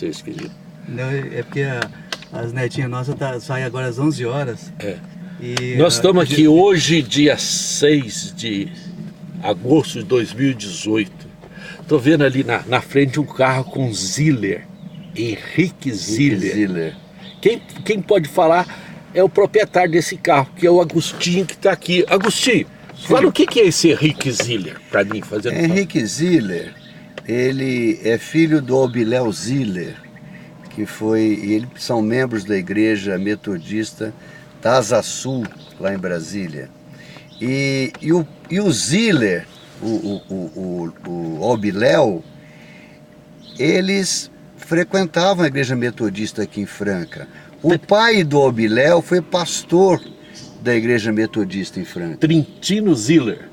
noite, querido. Não, é porque as netinhas nossas saem agora às 11 horas. E, nós estamos aqui hoje, dia 6 de agosto de 2018. Estou vendo ali na frente um carro com Ziller, Henrique Ziller. Quem pode falar é o proprietário desse carro, que é o Agostinho, que está aqui. Agostinho, fala o que é esse Henrique Ziller, para mim, fazendo Henrique Ziller, ele é filho do Obiléu Ziller, eles são membros da igreja metodista da Asa Sul, lá em Brasília. E o Ziller, o Obiléu, eles frequentavam a igreja metodista aqui em Franca. O pai do Obiléu foi pastor da igreja metodista em Franca. Trintino Ziller.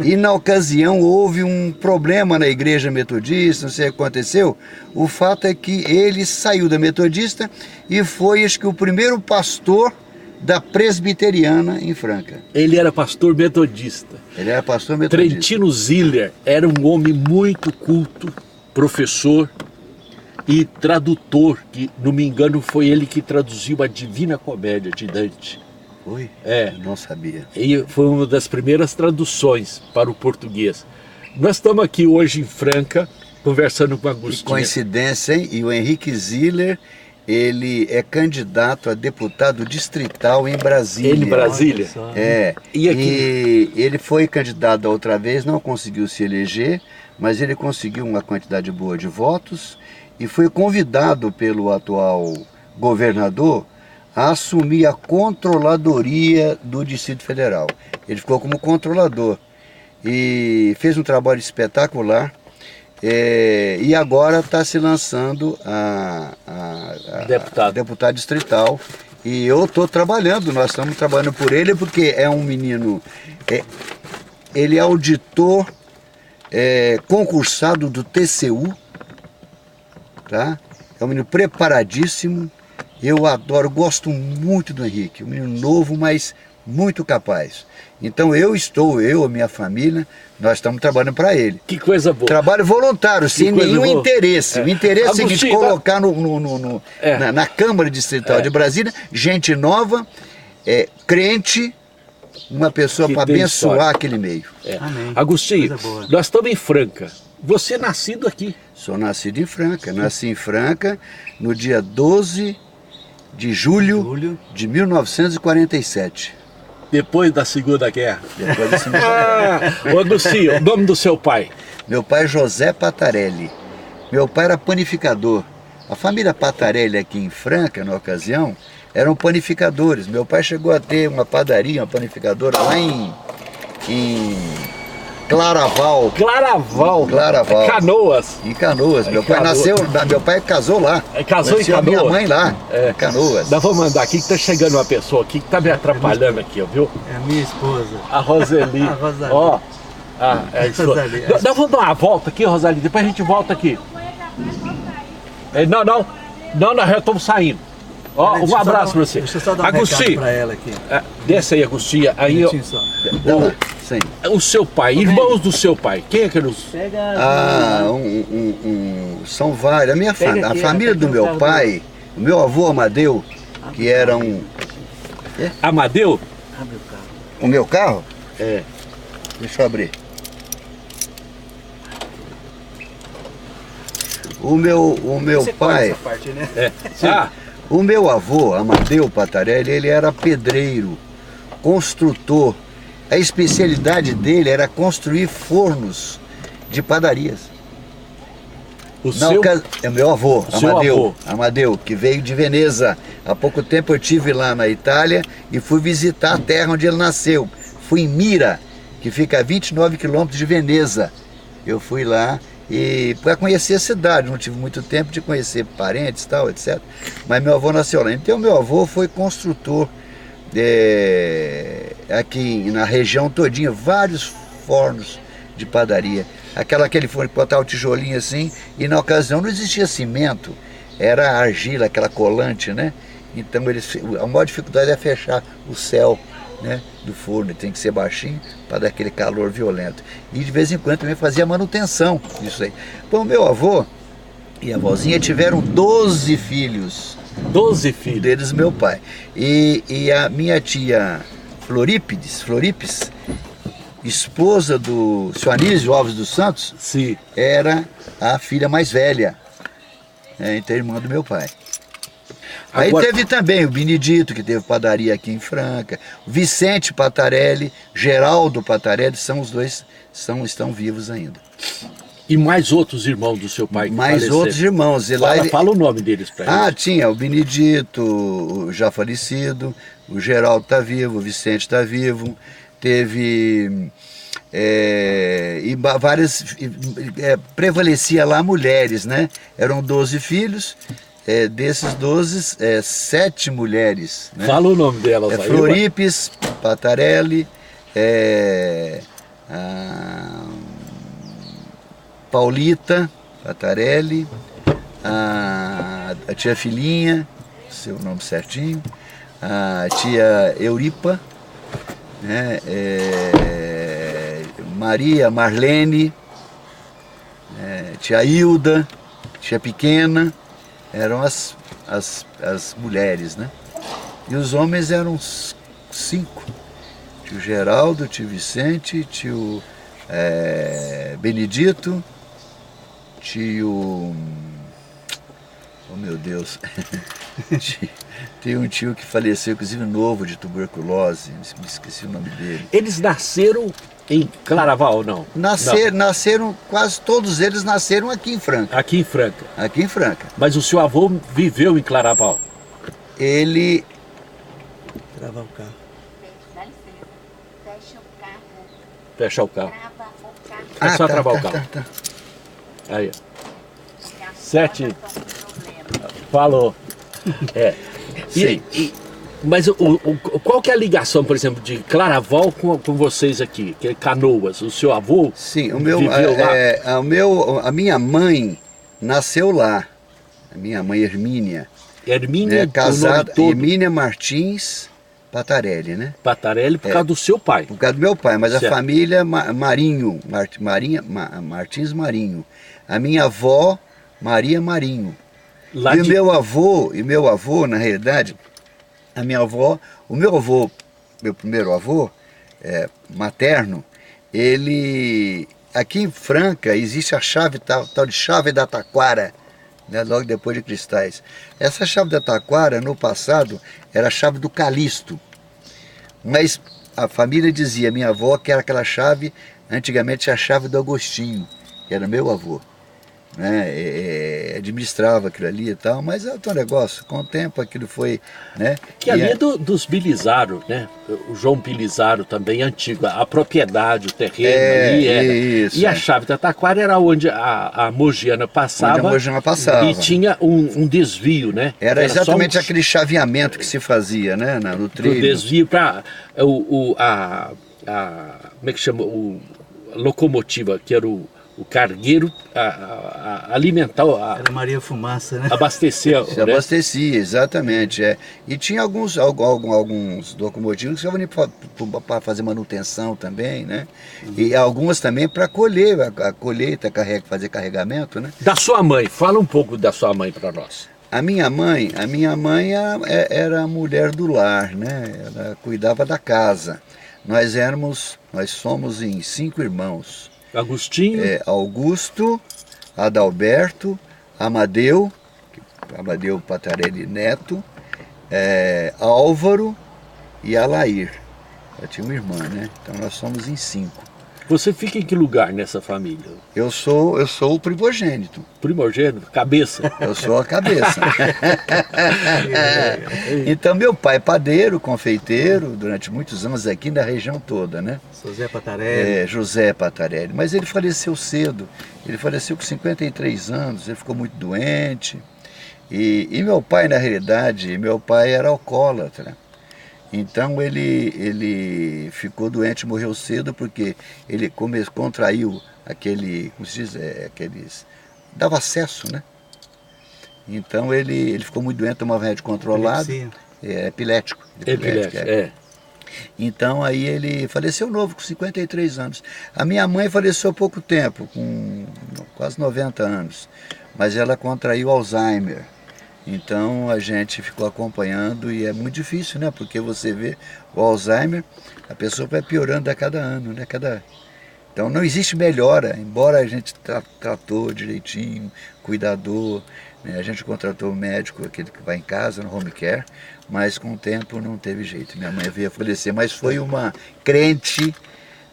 E na ocasião houve um problema na igreja metodista, não sei o que aconteceu. O fato é que ele saiu da metodista e foi, acho que, o primeiro pastor da presbiteriana em Franca. Ele era pastor metodista. Trintino Ziller era um homem muito culto, professor e tradutor, que, não me engano, foi ele que traduziu a Divina Comédia de Dante. Foi? Não sabia. E foi uma das primeiras traduções para o português. Nós estamos aqui hoje em Franca, conversando com o Agostinho. Que coincidência, hein? E o Henrique Ziller, ele é candidato a deputado distrital em Brasília. Ele em Brasília? E ele foi candidato da outra vez, não conseguiu se eleger, mas ele conseguiu uma quantidade boa de votos e foi convidado pelo atual governador a assumir a controladoria do Distrito Federal. Ele ficou como controlador e fez um trabalho espetacular. E agora está se lançando a deputado distrital. E eu estou trabalhando, nós estamos trabalhando por ele, porque é um menino, ele é auditor concursado do TCU, tá? É um menino preparadíssimo. Eu adoro, gosto muito do Henrique, um menino novo, mas muito capaz. Então a minha família, nós estamos trabalhando para ele. Que coisa boa. Trabalho voluntário, sem nenhum interesse. O interesse é o seguinte, colocar na Câmara Distrital de Brasília, gente nova, crente, uma pessoa para abençoar aquele meio. Amém. Agostinho, nós estamos em Franca. Você é nascido aqui? Sou nascido em Franca. Nasci em Franca no dia 12 de julho de 1947. Depois da Segunda Guerra. Depois da Segunda Guerra. Ô Agostinho, o nome do seu pai? Meu pai é José Patarelli. Meu pai era panificador. A família Patarelli aqui em Franca, na ocasião, eram panificadores. Meu pai chegou a ter uma padaria, uma panificadora lá em Claraval. Canoas. Em Canoas. Meu pai casou lá. Casou em Canoas? Minha mãe lá, em Canoas. Nós vamos mandar aqui, que tá chegando uma pessoa aqui que tá me atrapalhando aqui, viu? É a minha esposa. A Roseli. Ó. Nós vamos dar uma volta aqui, Roseli, depois a gente volta aqui. Não, nós já estamos saindo. Ó, um abraço pra você. Deixa eu só dar um recado pra ela aqui. Desce aí, Agostinho. Aí, o seu pai, irmãos do seu pai, quem é que nos... são vários. A família do meu pai, o meu avô Amadeu, que era um... Amadeu? Abre o carro. O meu carro? Deixa eu abrir. O meu pai... Essa parte, né? O meu avô, Amadeu Patarelli, ele era pedreiro, construtor. A especialidade dele era construir fornos de padarias. É meu avô, Amadeu, que veio de Veneza. Há pouco tempo eu estive lá na Itália e fui visitar a terra onde ele nasceu. Fui em Mira, que fica a 29 quilômetros de Veneza. Eu fui lá para conhecer a cidade, não tive muito tempo de conhecer parentes e tal, etc. Mas meu avô nasceu lá. Então meu avô foi construtor aqui na região todinha, vários fornos de padaria. Aquele forno que botava o tijolinho assim, e na ocasião não existia cimento, era argila, aquela colante, né? Então a maior dificuldade é fechar o céu, né, do forno, tem que ser baixinho para dar aquele calor violento. E de vez em quando também fazia manutenção disso aí. Bom, meu avô, e a avózinha tiveram 12 filhos. 12 filhos. Deles meu pai. E a minha tia Floripes, esposa do seu Anísio Alves dos Santos, Sim. era a filha mais velha, então irmã do meu pai. Aí Agora... teve também o Benedito, que teve padaria aqui em Franca, o Vicente Patarelli, Geraldo Patarelli, são os dois, estão vivos ainda. E mais outros irmãos do seu pai que Mais faleceram? outros irmãos. Fala o nome deles para eles. Tinha o Benedito, o já falecido, o Geraldo está vivo, o Vicente está vivo, teve... prevalecia lá mulheres, né? Eram 12 filhos, desses 12, 7 mulheres. Né? Fala o nome delas aí. Floripes, Patarelli, Paulita Patarelli, a tia Filhinha, seu nome certinho, a tia Euripa, né? Maria Marlene, tia Hilda, tia Pequena, eram as mulheres, né? E os homens eram 5, tio Geraldo, tio Vicente, tio Benedito, tio... Oh meu Deus, tem um tio que faleceu, inclusive novo, de tuberculose, me esqueci o nome dele. Eles nasceram em Claraval ou não? Nasceram, quase todos eles nasceram aqui em Franca. Aqui em Franca? Aqui em Franca. Mas o seu avô viveu em Claraval? Ele... Travar o carro. Dá licença. Fecha o carro. Fechar o carro. Trava o carro. É só travar o carro. Tá. Aí, ó. Que as 7. portas estão com problema. Falou. Sim. Mas qual que é a ligação, por exemplo, de Claraval com vocês aqui? Que é Canoas. O seu avô Sim, viveu lá? a minha mãe nasceu lá. A minha mãe Hermínia. Hermínia, casada, o nome todo? Hermínia Martins Patarelli, né? Patarelli por causa do seu pai. Por causa do meu pai, mas Certo. a família Marinho, Martins Marinho. A minha avó, Maria Marinho. Lá E de... meu avô, na realidade, o meu primeiro avô, materno, ele, aqui em Franca, existe a chave tal de chave da taquara, né, logo depois de Cristais. Essa chave da taquara, no passado, era a chave do Calixto, mas a família dizia, minha avó, que era aquela chave, antigamente a chave do Agostinho, que era meu avô. Né, administrava aquilo ali e tal, mas é outro negócio, com o tempo aquilo foi, né? Que ali é dos Bilizaro, né? O João Bilizaro também, antigo, a propriedade, o terreno ali era. Isso, e a chave da taquara era onde a Mogiana passava, onde a Mogiana passava. E tinha um desvio, né? Era exatamente só aquele chaveamento que se fazia, né, no trilho. O desvio para como é que chama? A locomotiva, que era o cargueiro alimentar, Era Maria Fumaça, né? abastecer. Se abastecia, exatamente. E tinha alguns locomotivos que estavam para fazer manutenção também, né? E algumas também para colher, a colheita, fazer carregamento, né? Da sua mãe, fala um pouco da sua mãe para nós. A minha mãe era a mulher do lar, né? Ela cuidava da casa. Nós somos em 5 irmãos. Agostinho? Augusto, Adalberto, Amadeu Patarelli Neto, Álvaro e Alair. Eu tinha uma irmã, né? Então nós somos em 5. Você fica em que lugar nessa família? Eu sou o primogênito. Primogênito? Cabeça? Eu sou a cabeça. Então meu pai padeiro, confeiteiro, durante muitos anos aqui na região toda, né? José Patarelli. José Patarelli. Mas ele faleceu cedo. Ele faleceu com 53 anos, ele ficou muito doente. E meu pai, na realidade, era alcoólatra. Então ele ficou doente, morreu cedo porque ele contraiu como se diz, dava acesso, né? Então ele ficou muito doente, tomava remédio controlado. Epilético. Então aí ele faleceu novo, com 53 anos. A minha mãe faleceu há pouco tempo, com quase 90 anos, mas ela contraiu Alzheimer. Então a gente ficou acompanhando e é muito difícil, né? Porque você vê o Alzheimer, a pessoa vai piorando a cada ano, né? Então não existe melhora, embora a gente tratou direitinho, cuidador, né? A gente contratou um médico, aquele que vai em casa, no home care, mas com o tempo não teve jeito. Minha mãe veio a falecer, mas foi uma crente,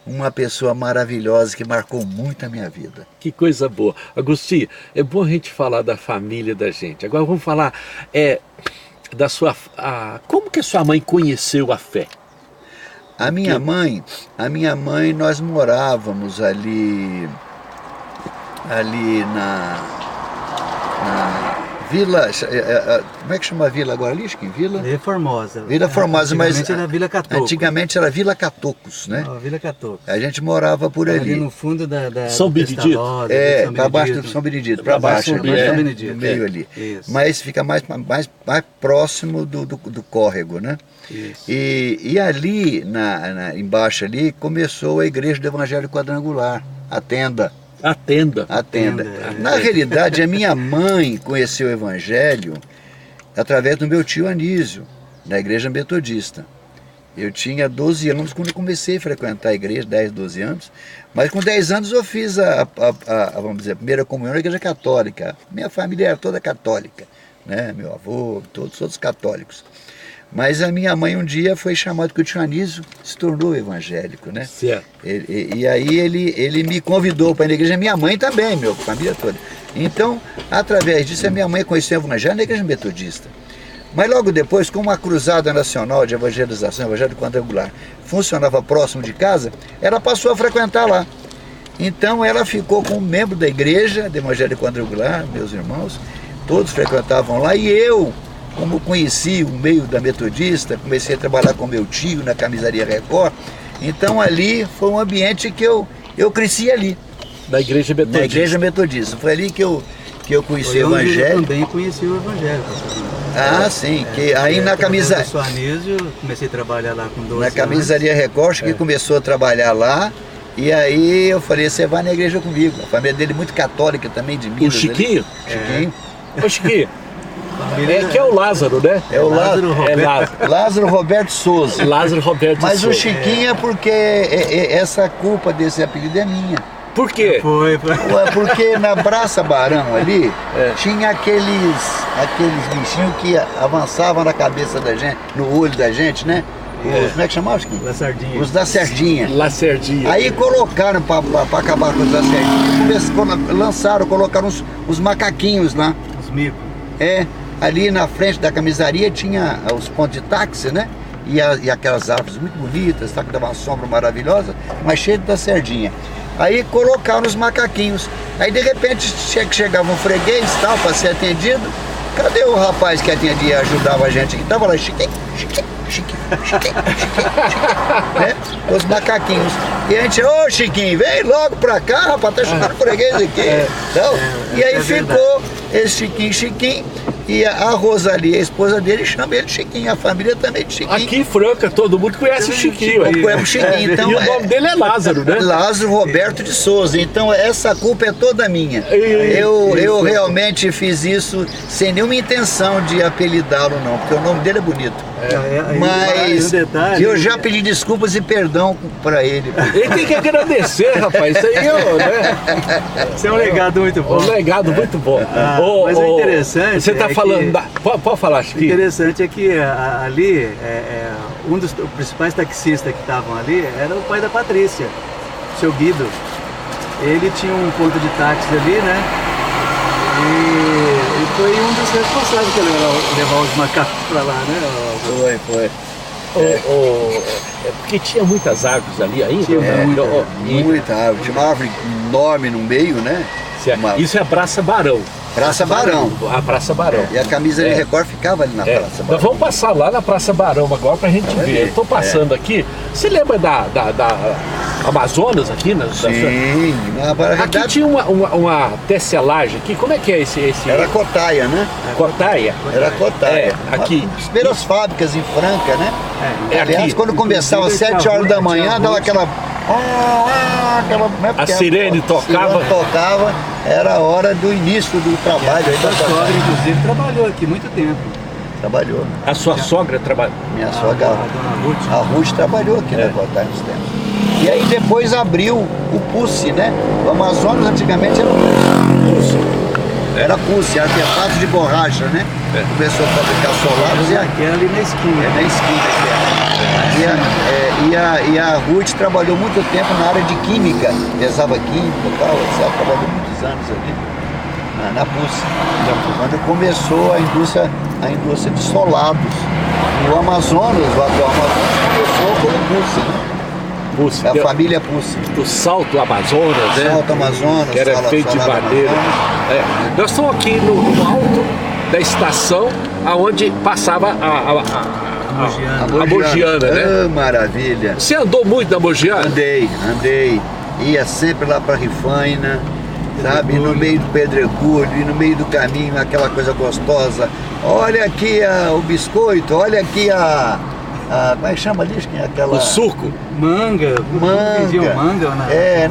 uma pessoa maravilhosa que marcou muito a minha vida. Que coisa boa. Agostinho, é bom a gente falar da família da gente. Agora vamos falar da sua... como que a sua mãe conheceu a fé? A minha mãe, nós morávamos ali na Vila, como é que chama a vila agora ali? Acho que Vila Formosa. Vila Formosa, mas antigamente era Vila Catocos. Antigamente era Vila Catocos, né? Vila Catocos. A gente morava por ali. Ali no fundo da São Benedito. Para baixo do São Benedito, para baixo, São Benedito, no meio ali. Isso. Mas fica mais próximo do córrego, né? Isso. E ali, embaixo ali, começou a Igreja do Evangelho Quadrangular, a tenda. A tenda. Na realidade, a minha mãe conheceu o Evangelho através do meu tio Anísio, da Igreja Metodista. Eu tinha 12 anos quando comecei a frequentar a igreja, 10, 12 anos, mas com 10 anos eu fiz vamos dizer, a primeira comunhão na Igreja Católica. Minha família era toda católica, né? Meu avô, todos católicos. Mas a minha mãe um dia foi chamada, porque o tio Anísio se tornou evangélico, né? Certo. E aí ele me convidou para ir na igreja, minha mãe também, minha família toda. Então, através disso, a minha mãe conheceu o evangelho na Igreja Metodista. Mas logo depois, como a Cruzada Nacional de Evangelização, Evangelho Quadrangular, funcionava próximo de casa, ela passou a frequentar lá. Então ela ficou como membro da igreja do Evangelho Quadrangular, meus irmãos, todos frequentavam lá, e eu, como conheci o meio da Metodista, comecei a trabalhar com meu tio na Camisaria Record, então ali foi um ambiente que eu cresci ali. Na Igreja Metodista. Na Igreja Metodista. Foi ali que eu conheci o Evangelho. Eu também conheci o Evangelho. Sim, que aí na Camisaria... Eu comecei a trabalhar lá com 12 anos. Na Camisaria Record, que começou a trabalhar lá. E aí eu falei, você vai na igreja comigo. A família dele é muito católica também, de Minas. O Chiquinho? Chiquinho. Ô Chiquinho, que é o Lázaro, né? É o Lázaro Roberto Souza. Lázaro Roberto Mas Souza. o Chiquinho é porque essa culpa desse apelido é minha. Por quê? Foi. Porque na Praça Barão ali, tinha aqueles bichinhos que avançavam na cabeça da gente, no olho da gente, né? Como é que chamava, Chiquinho? Lacerdinha. Os da Sardinha. Lacerdinha. Aí colocaram, para acabar com os da Sardinha, colocaram os macaquinhos lá. Os micos. Ali na frente da camisaria tinha os pontos de táxi, né? E aquelas árvores muito bonitas, tá? Que davam uma sombra maravilhosa, mas cheio da sardinha. Aí colocaram os macaquinhos. Aí de repente chegava um freguês tal, para ser atendido. Cadê o rapaz que atendia e ajudava a gente? Que tava lá, Chiquinho, né? Os macaquinhos. E a gente, ô Chiquinho, vem logo pra cá, rapaz, tá chamando o freguês aqui. E aí ficou esse Chiquinho. E a Rosalie, a esposa dele, chama ele de Chiquinho, a família também de Chiquinho. Aqui em Franca, todo mundo conhece o Chiquinho. Conhece o Chiquinho. Então, e o nome dele é Lázaro, né? Lázaro Roberto de Souza. Então essa culpa é toda minha. Eu realmente fiz isso sem nenhuma intenção de apelidá-lo, não, porque o nome dele é bonito. Mas eu já pedi desculpas e perdão para ele. Ele tem que agradecer, rapaz. Isso aí, né? Isso é um legado muito bom. Um legado muito bom. Mas o interessante... Você está falando... Pode falar, Chiquinho. O interessante é que ali, um dos principais taxistas que estavam ali era o pai da Patrícia, o seu Guido. Ele tinha um ponto de táxi ali, né? E foi um dos responsáveis por levar os macacos para lá, né? Foi. Porque tinha muitas árvores ali ainda. Muita árvore. Tinha uma árvore enorme no meio, né? Isso é a Praça Barão. Praça Barão. A Praça Barão. E a camisa de Record ficava ali na Praça Barão. Nós vamos passar lá na Praça Barão agora pra gente ver. Eu tô passando aqui. Você lembra Amazonas aqui? Na Sim, na Aqui verdade tinha uma tecelagem aqui. Como é que é esse? era cotaia, né? Cotaia? Era cotaia. É, aqui. As primeiras fábricas em Franca, né? É Aliás, aqui. quando começava às 7 horas da manhã, dava aquela... A sirene tocava. A sirene tocava, era a hora do início do trabalho. Aí A da sogra, inclusive, trabalhou aqui muito tempo. trabalhou. Né? A sua sogra trabalha. Minha A sogra, dona Ruth. a Ruth trabalhou aqui na cotaia nos tempos. E aí depois abriu o Pusse, né? O Amazonas antigamente era Pusse. Era Pusse, artefato de borracha, né? Começou a fabricar solares e Aqui era ali na esquina. na esquina aqui. E a Ruth trabalhou muito tempo na área de química, pesava química e tal, etc. Trabalhou muitos anos ali na Pusse. Quando começou a indústria de solados. E o Amazonas, o atual Amazonas, começou com o Pusse, né? Pusse, A família Pusse. do Salto Amazonas, né? Salto Amazonas, que era feito de Salado madeira. Amazonas. Nós estamos aqui no alto da estação, aonde passava a Mogiana, né? Ah, maravilha. Você andou muito na Mogiana? Andei. Ia sempre lá para Rifaina, sabe? No meio do Pedregulho, e no meio do caminho, aquela coisa gostosa. Olha aqui o biscoito, olha aqui como é que chama ali? Aquela... O suco? Manga. Vendiam manga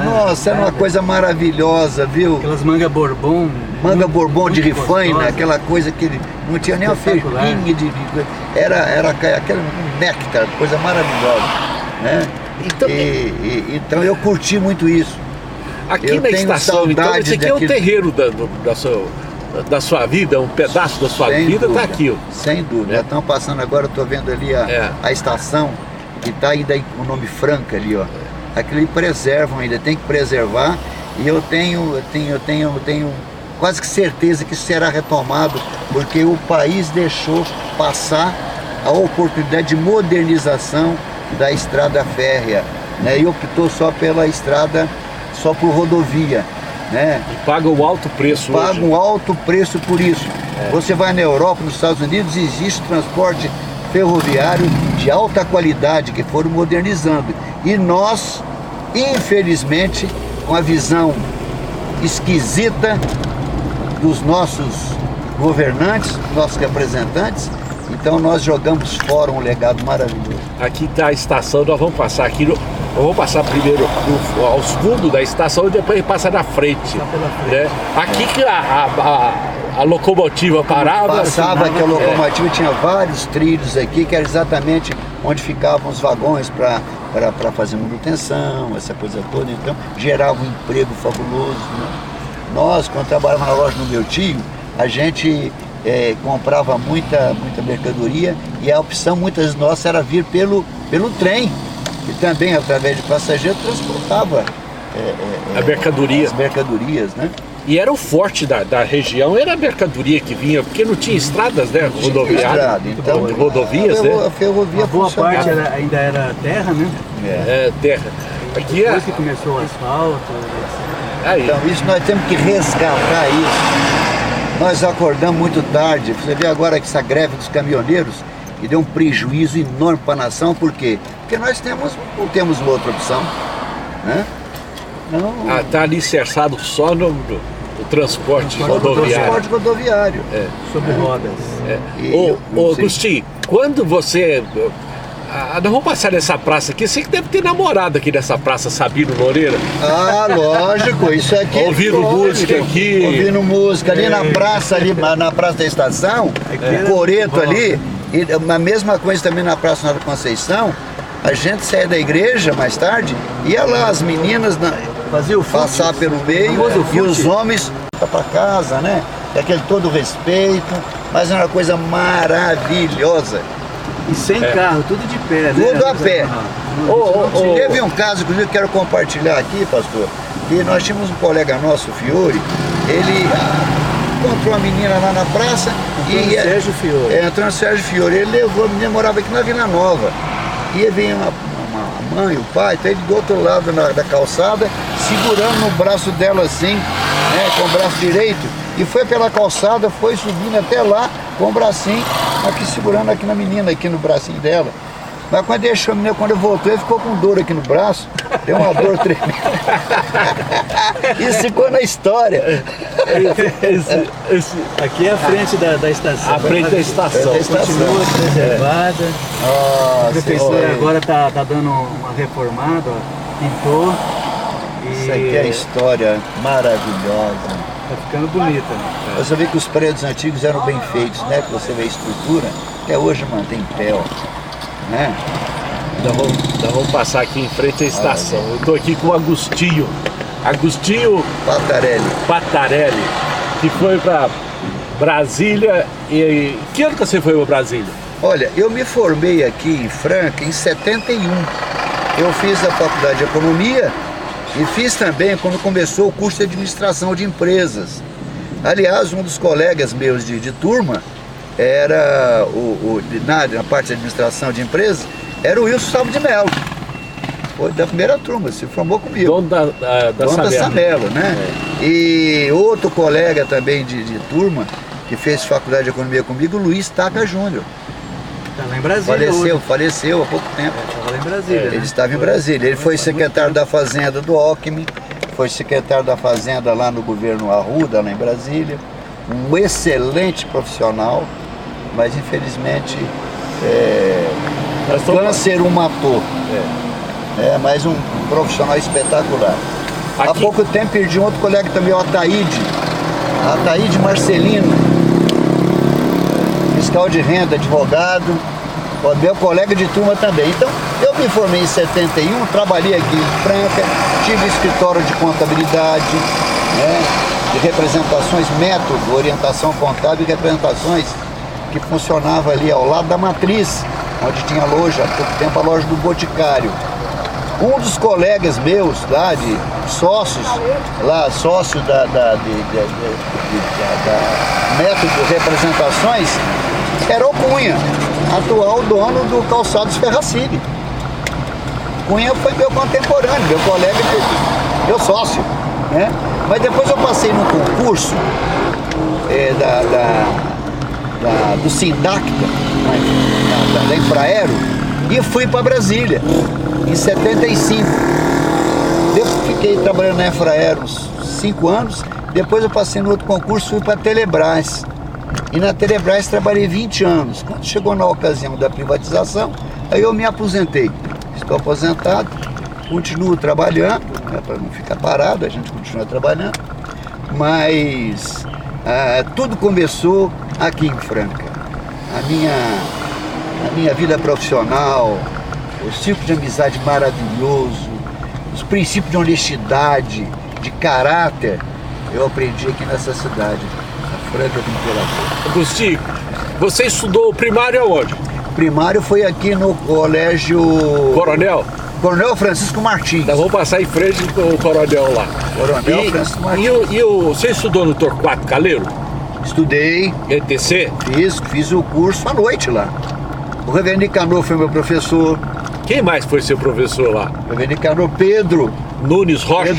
nossa, era uma coisa maravilhosa, viu? Aquelas manga bourbon. Manga bourbon de muito Rifaina, gostosa. aquela coisa que não tinha nem uma Espetacular. feirinha era aquele néctar, coisa maravilhosa, né? Então eu curti muito isso. Aqui Eu na tenho estação, então, saudade esse aqui é o daquele- terreiro da sua vida, um pedaço da sua Sem vida dúvida, está aqui. Ó. Sem dúvida. É. Estão passando agora, eu estou vendo ali a estação, que está ainda com o nome Franca ali, ó. Aquilo ali preservam ainda, tem que preservar. E eu tenho quase que certeza que isso será retomado, porque o país deixou passar a oportunidade de modernização da estrada férrea, né? E optou só pela estrada, só por rodovia, né? E paga o alto preço Paga hoje. um alto preço por isso. Você vai na Europa, nos Estados Unidos, existe transporte ferroviário de alta qualidade que foram modernizando. E nós, infelizmente, com a visão esquisita dos nossos governantes, nossos representantes, então nós jogamos fora um legado maravilhoso. Aqui está a estação, nós vamos passar aqui. Vamos passar primeiro aos fundos da estação e depois passa na frente. Né? Aqui que a locomotiva parava. Passava que a locomotiva tinha vários trilhos aqui, que era exatamente onde ficavam os vagões para fazer manutenção, essa coisa toda. Então gerava um emprego fabuloso. Né? Nós, quando trabalhávamos na loja do meu tio, a gente comprava muita mercadoria e a opção muitas vezes nossa era vir pelo trem. E também, através de passageiro, transportava a mercadoria. as mercadorias, né? E era o forte da região, era a mercadoria que vinha, porque não tinha estradas, né? Rodoviárias. Estrada, então, rodovias, a né? ferrovia A boa funcionava. parte ainda era terra, né? É, terra. Aqui é. Depois que começou o asfalto, Aí. Então, isso nós temos que resgatar isso. Nós acordamos muito tarde. Você vê agora que essa greve dos caminhoneiros que deu um prejuízo enorme para a nação, por quê? Porque nós não temos uma outra opção, né? Não. Está alicerçado só no transporte rodoviário. Transporte rodoviário. sobre rodas. Ô Agostinho, quando você... nós vamos passar nessa praça aqui, você que deve ter namorado aqui nessa praça Sabino Moreira. Ah, lógico, isso aqui. Ouvindo música aqui. Ouvindo música ali na praça, na praça da estação, o Coreto ali, e a mesma coisa também na Praça Nova Conceição. A gente saía da igreja mais tarde, ia lá as meninas Fazia o fute. passar pelo meio Famoso e fute. os homens para casa, né? E aquele todo respeito, mas é uma coisa maravilhosa. E sem carro, tudo de pé, né? Tudo a pé. Ô, Teve um caso, inclusive, que eu quero compartilhar aqui, pastor, que nós tínhamos um colega nosso, Fiore, ele encontrou uma menina lá na praça e... Sérgio Fiore. Entrou no Sérgio Fiore, ele levou, a menina morava aqui na Vila Nova. E vinha a mãe, o pai, tá ele do outro lado da calçada, segurando no braço dela assim, né, com o braço direito, e foi pela calçada, foi subindo até lá com o bracinho, aqui segurando aqui na menina, aqui no bracinho dela. Mas quando deixou a menina, quando eu voltei, ele ficou com dor aqui no braço. Deu uma dor tremenda. Isso ficou na história. Aqui é a frente da estação. A frente da estação. Continua preservada. A Nossa, prefeitura olha, agora tá dando uma reformada, ó, pintou. isso aqui é a história maravilhosa. Tá ficando bonita. Né? Você vê que os prédios antigos eram bem feitos, né? Que você vê a estrutura, até hoje mantém em pé, ó. Né? Nós vamos passar aqui em frente à estação. Eu estou aqui com o Agostinho Patarelli, que foi para Brasília. E que ano que você foi para Brasília? Olha, eu me formei aqui em Franca em 71. Eu fiz a faculdade de Economia e fiz também quando começou o curso de Administração de Empresas. Aliás, um dos colegas meus de turma era, na parte de Administração de Empresas, era o Wilson Salvo de Mello. Foi da primeira turma, se formou comigo. Dono da Samelo, né? É. E outro colega também de turma, que fez faculdade de Economia comigo, Luiz Taca Júnior. Tá lá em Brasília. Faleceu há pouco tempo. Estava lá em Brasília. Ele estava em Brasília. Ele foi secretário da Fazenda do Alckmin, foi secretário da Fazenda lá no governo Arruda, lá em Brasília. Um excelente profissional, mas infelizmente o câncer o matou. Mas um profissional espetacular. Aqui. Há pouco tempo perdi um outro colega também, o Ataíde Marcelino, fiscal de renda, advogado, meu colega de turma também. Então, eu me formei em 71, trabalhei aqui em Franca, tive escritório de contabilidade, né, de representações, método, orientação contábil e representações, que funcionava ali ao lado da Matriz, onde tinha loja, há pouco tempo a loja do Boticário. Um dos colegas meus lá, de sócios, sócio da Método Representações, era o Cunha, atual dono do Calçados Ferracini. Cunha foi meu contemporâneo, meu colega, meu sócio, né? Mas depois eu passei num concurso do Sindacta, da Infraero, e fui para Brasília em 75. Eu fiquei trabalhando na Infraero uns 5 anos, depois eu passei no outro concurso, fui para a Telebrás. E na Telebrás trabalhei 20 anos. Quando chegou na ocasião da privatização, aí eu me aposentei. Estou aposentado, continuo trabalhando, né, para não ficar parado, a gente continua trabalhando. Mas tudo começou aqui em Franca. A minha vida profissional, o ciclo de amizade maravilhoso, os princípios de honestidade, de caráter, eu aprendi aqui nessa cidade, a Franca do Imperador. Agostinho, você estudou o primário aonde? Primário foi aqui no Colégio Coronel Francisco Martins. Nós vamos passar em frente com o Coronel lá. Coronel Francisco Martins. Você estudou no Torquato Caleiro? Estudei. ETC? Fiz o curso à noite lá. O Reverendo Nicanor foi meu professor. Quem mais foi seu professor lá? O Reverendo Nicanor, Pedro Nunes Rocha.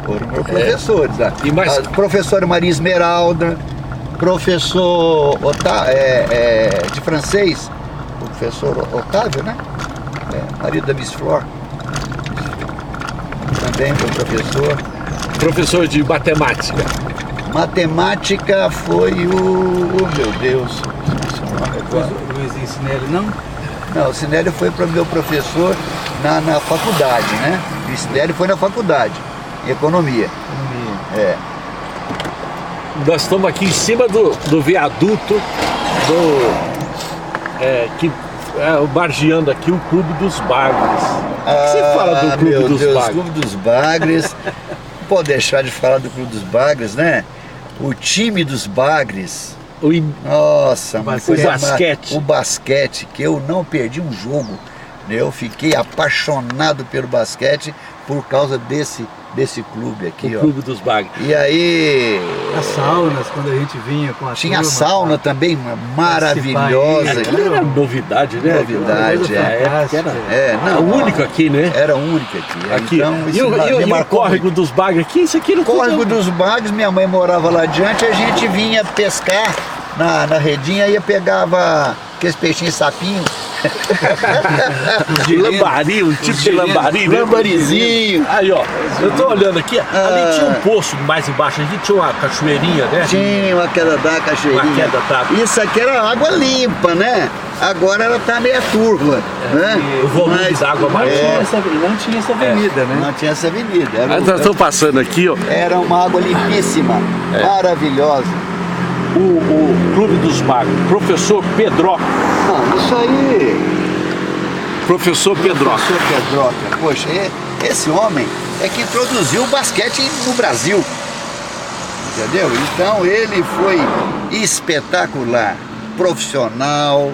Foram meus professores lá. E mais? Professora Maria Esmeralda, professor de francês, o professor Otávio, né? Marido da Miss Flor. Também foi professor. Professor de matemática. Matemática foi meu Deus. O Luiz Sinelli, não? Não, o Sinelli foi para o meu professor na faculdade, né? O Sinelli foi na faculdade, em economia. Nós estamos aqui em cima do viaduto margeando aqui o Clube dos Bagres. O que você fala do Clube dos Bagres? Clube dos Bagres. Não pode deixar de falar do Clube dos Bagres, né? O time dos Bagres. Nossa, o basquete, que eu não perdi um jogo. Eu fiquei apaixonado pelo basquete por causa desse clube aqui, o Clube dos Bagres. E aí... As saunas, quando a gente vinha com a tinha turma, sauna também, maravilhosa. Aquilo era novidade, né? Novidade, Era o único aqui, né? Era o único aqui. Então, e o Córrego dos Bagres aqui? Isso aqui não Córrego dos Bagres, minha mãe morava lá adiante, a gente vinha pescar na redinha, pegava aqueles peixinhos sapinhos, Lambari, um tipo de lambari, né? Lambarizinho. Aí, ó, eu tô olhando aqui, ali tinha um poço mais embaixo, aqui tinha uma cachoeirinha, né? Tinha uma queda da cachoeirinha. Uma queda d'água. Isso aqui era água limpa, né? Agora ela tá meia turva, né? O volume d'água mais. Não tinha essa avenida, né? Não tinha essa avenida. Era, Nós estamos passando aqui, ó, era uma água limpíssima, maravilhosa. o Clube dos Magos, professor Pedroca. Não, isso aí... Professor Pedroca. Professor Pedroca, poxa, esse homem é que introduziu o basquete no Brasil, entendeu? Então ele foi espetacular, profissional,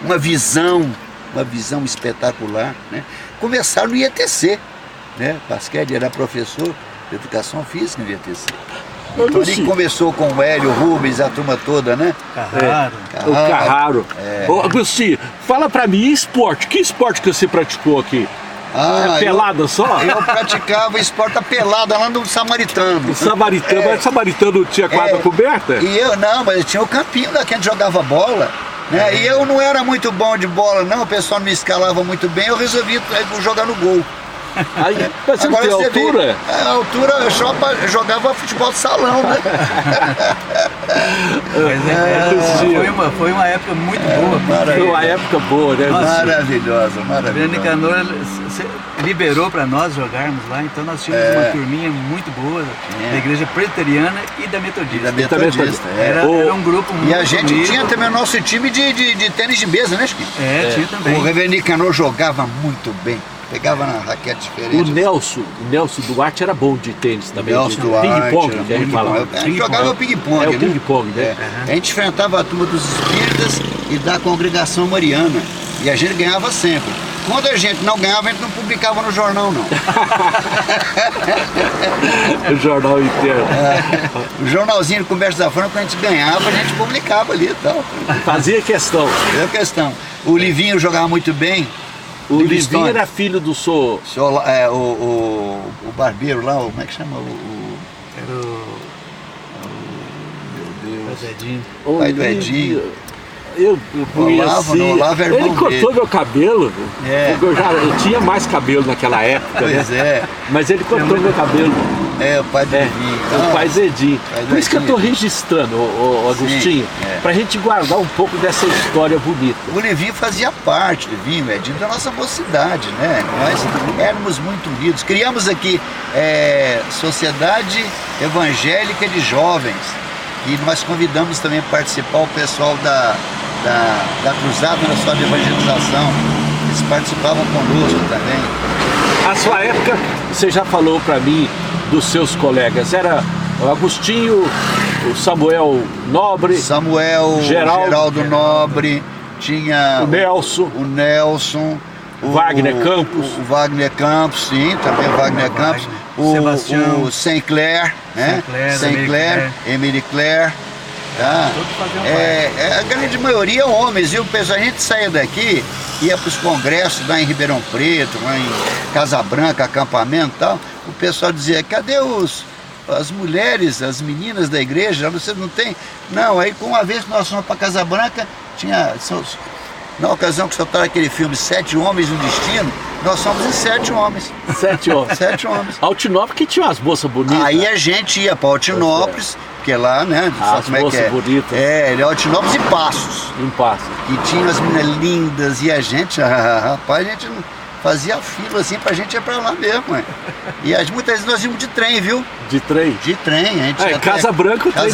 uma visão espetacular, né? Começaram no IETC, né? Basquete era professor de educação física no IETC. Então ele começou com o Hélio Rubens, a turma toda, né? Carraro. O Carraro. Ô, Agostinho, fala pra mim, esporte? Que esporte que você praticou aqui? Pelada só? Eu praticava esporte a pelada lá no Samaritano. O Samaritano, mas o Samaritano tinha quadra coberta? E eu não, mas tinha o campinho lá que a gente jogava bola. Né? E eu não era muito bom de bola, não, o pessoal não me escalava muito bem, eu resolvi jogar no gol. Aí, mas você não tem altura? A altura eu só jogava futebol de salão, né? Mas foi uma época muito boa. Foi uma época boa, né? Maravilhosa, maravilhosa. Nicanor liberou para nós jogarmos lá, então nós tínhamos uma turminha muito boa da igreja presbiteriana e da metodista. Era um grupo muito E a gente unido. tinha também o nosso time de tênis de mesa, né, Chiquinho? Tinha também. O Reverendo Nicanor jogava muito bem. Pegava na raquete diferente. O Nelson Duarte era bom de tênis também. Nelson Duarte. Ping-pong, que a gente fala. A gente jogava ping-pong. É o ping-pong, né? A gente enfrentava a turma dos espíritas e da congregação mariana. E a gente ganhava sempre. Quando a gente não ganhava, a gente não publicava no jornal, não. O jornal inteiro. O jornalzinho de Comércio da Franca, quando a gente ganhava, a gente publicava ali e tal. Fazia questão. Fazia questão. O Livinho jogava muito bem. O Livinho era filho do o barbeiro lá, como é que chama? Era Meu Deus. Edinho. O pai do Edinho. Eu conheci. Olavo era ele irmão cortou dele. meu cabelo. Eu tinha mais cabelo naquela época, Pois né? Mas ele cortou meu cabelo. O pai do Livinho. O pai Zedinho. Por isso que eu estou registrando, o Agostinho, para a gente guardar um pouco dessa história bonita. O Livinho fazia parte, o Edinho, da nossa mocidade, né? Nós éramos muito unidos. Criamos aqui Sociedade Evangélica de Jovens. E nós convidamos também para participar o pessoal da Cruzada Nacional de Evangelização. Eles participavam conosco também. A sua época, você já falou para mim dos seus colegas, era o Agostinho, o Samuel Nobre, Geraldo Nobre, tinha o Nelson, o Wagner Campos. O Wagner Campos, sim, também o Wagner Campos. O Sinclair, né? Sinclair, Emily Claire. Tá? A grande maioria homens, viu? A gente saía daqui, ia para os congressos lá em Ribeirão Preto, lá em Casa Branca, acampamento e tal. O pessoal dizia, cadê as mulheres, as meninas da igreja? Vocês não tem? Não, aí uma vez que nós fomos para Casa Branca, na ocasião que soltaram aquele filme 7 Homens no Destino, nós somos em 7 homens. 7 homens. 7 homens. Altinópolis que tinha umas moças bonitas. Aí a gente ia para Altinópolis, porque lá, né? As como é que é? Bonitas. Ele é Altinópolis e Passos. Em Passos. E tinha umas meninas lindas e a gente, rapaz, a gente fazia fila assim pra gente ir pra lá mesmo, ué. E muitas vezes nós íamos de trem, viu? De trem? De trem, a gente em Casa Branca o trem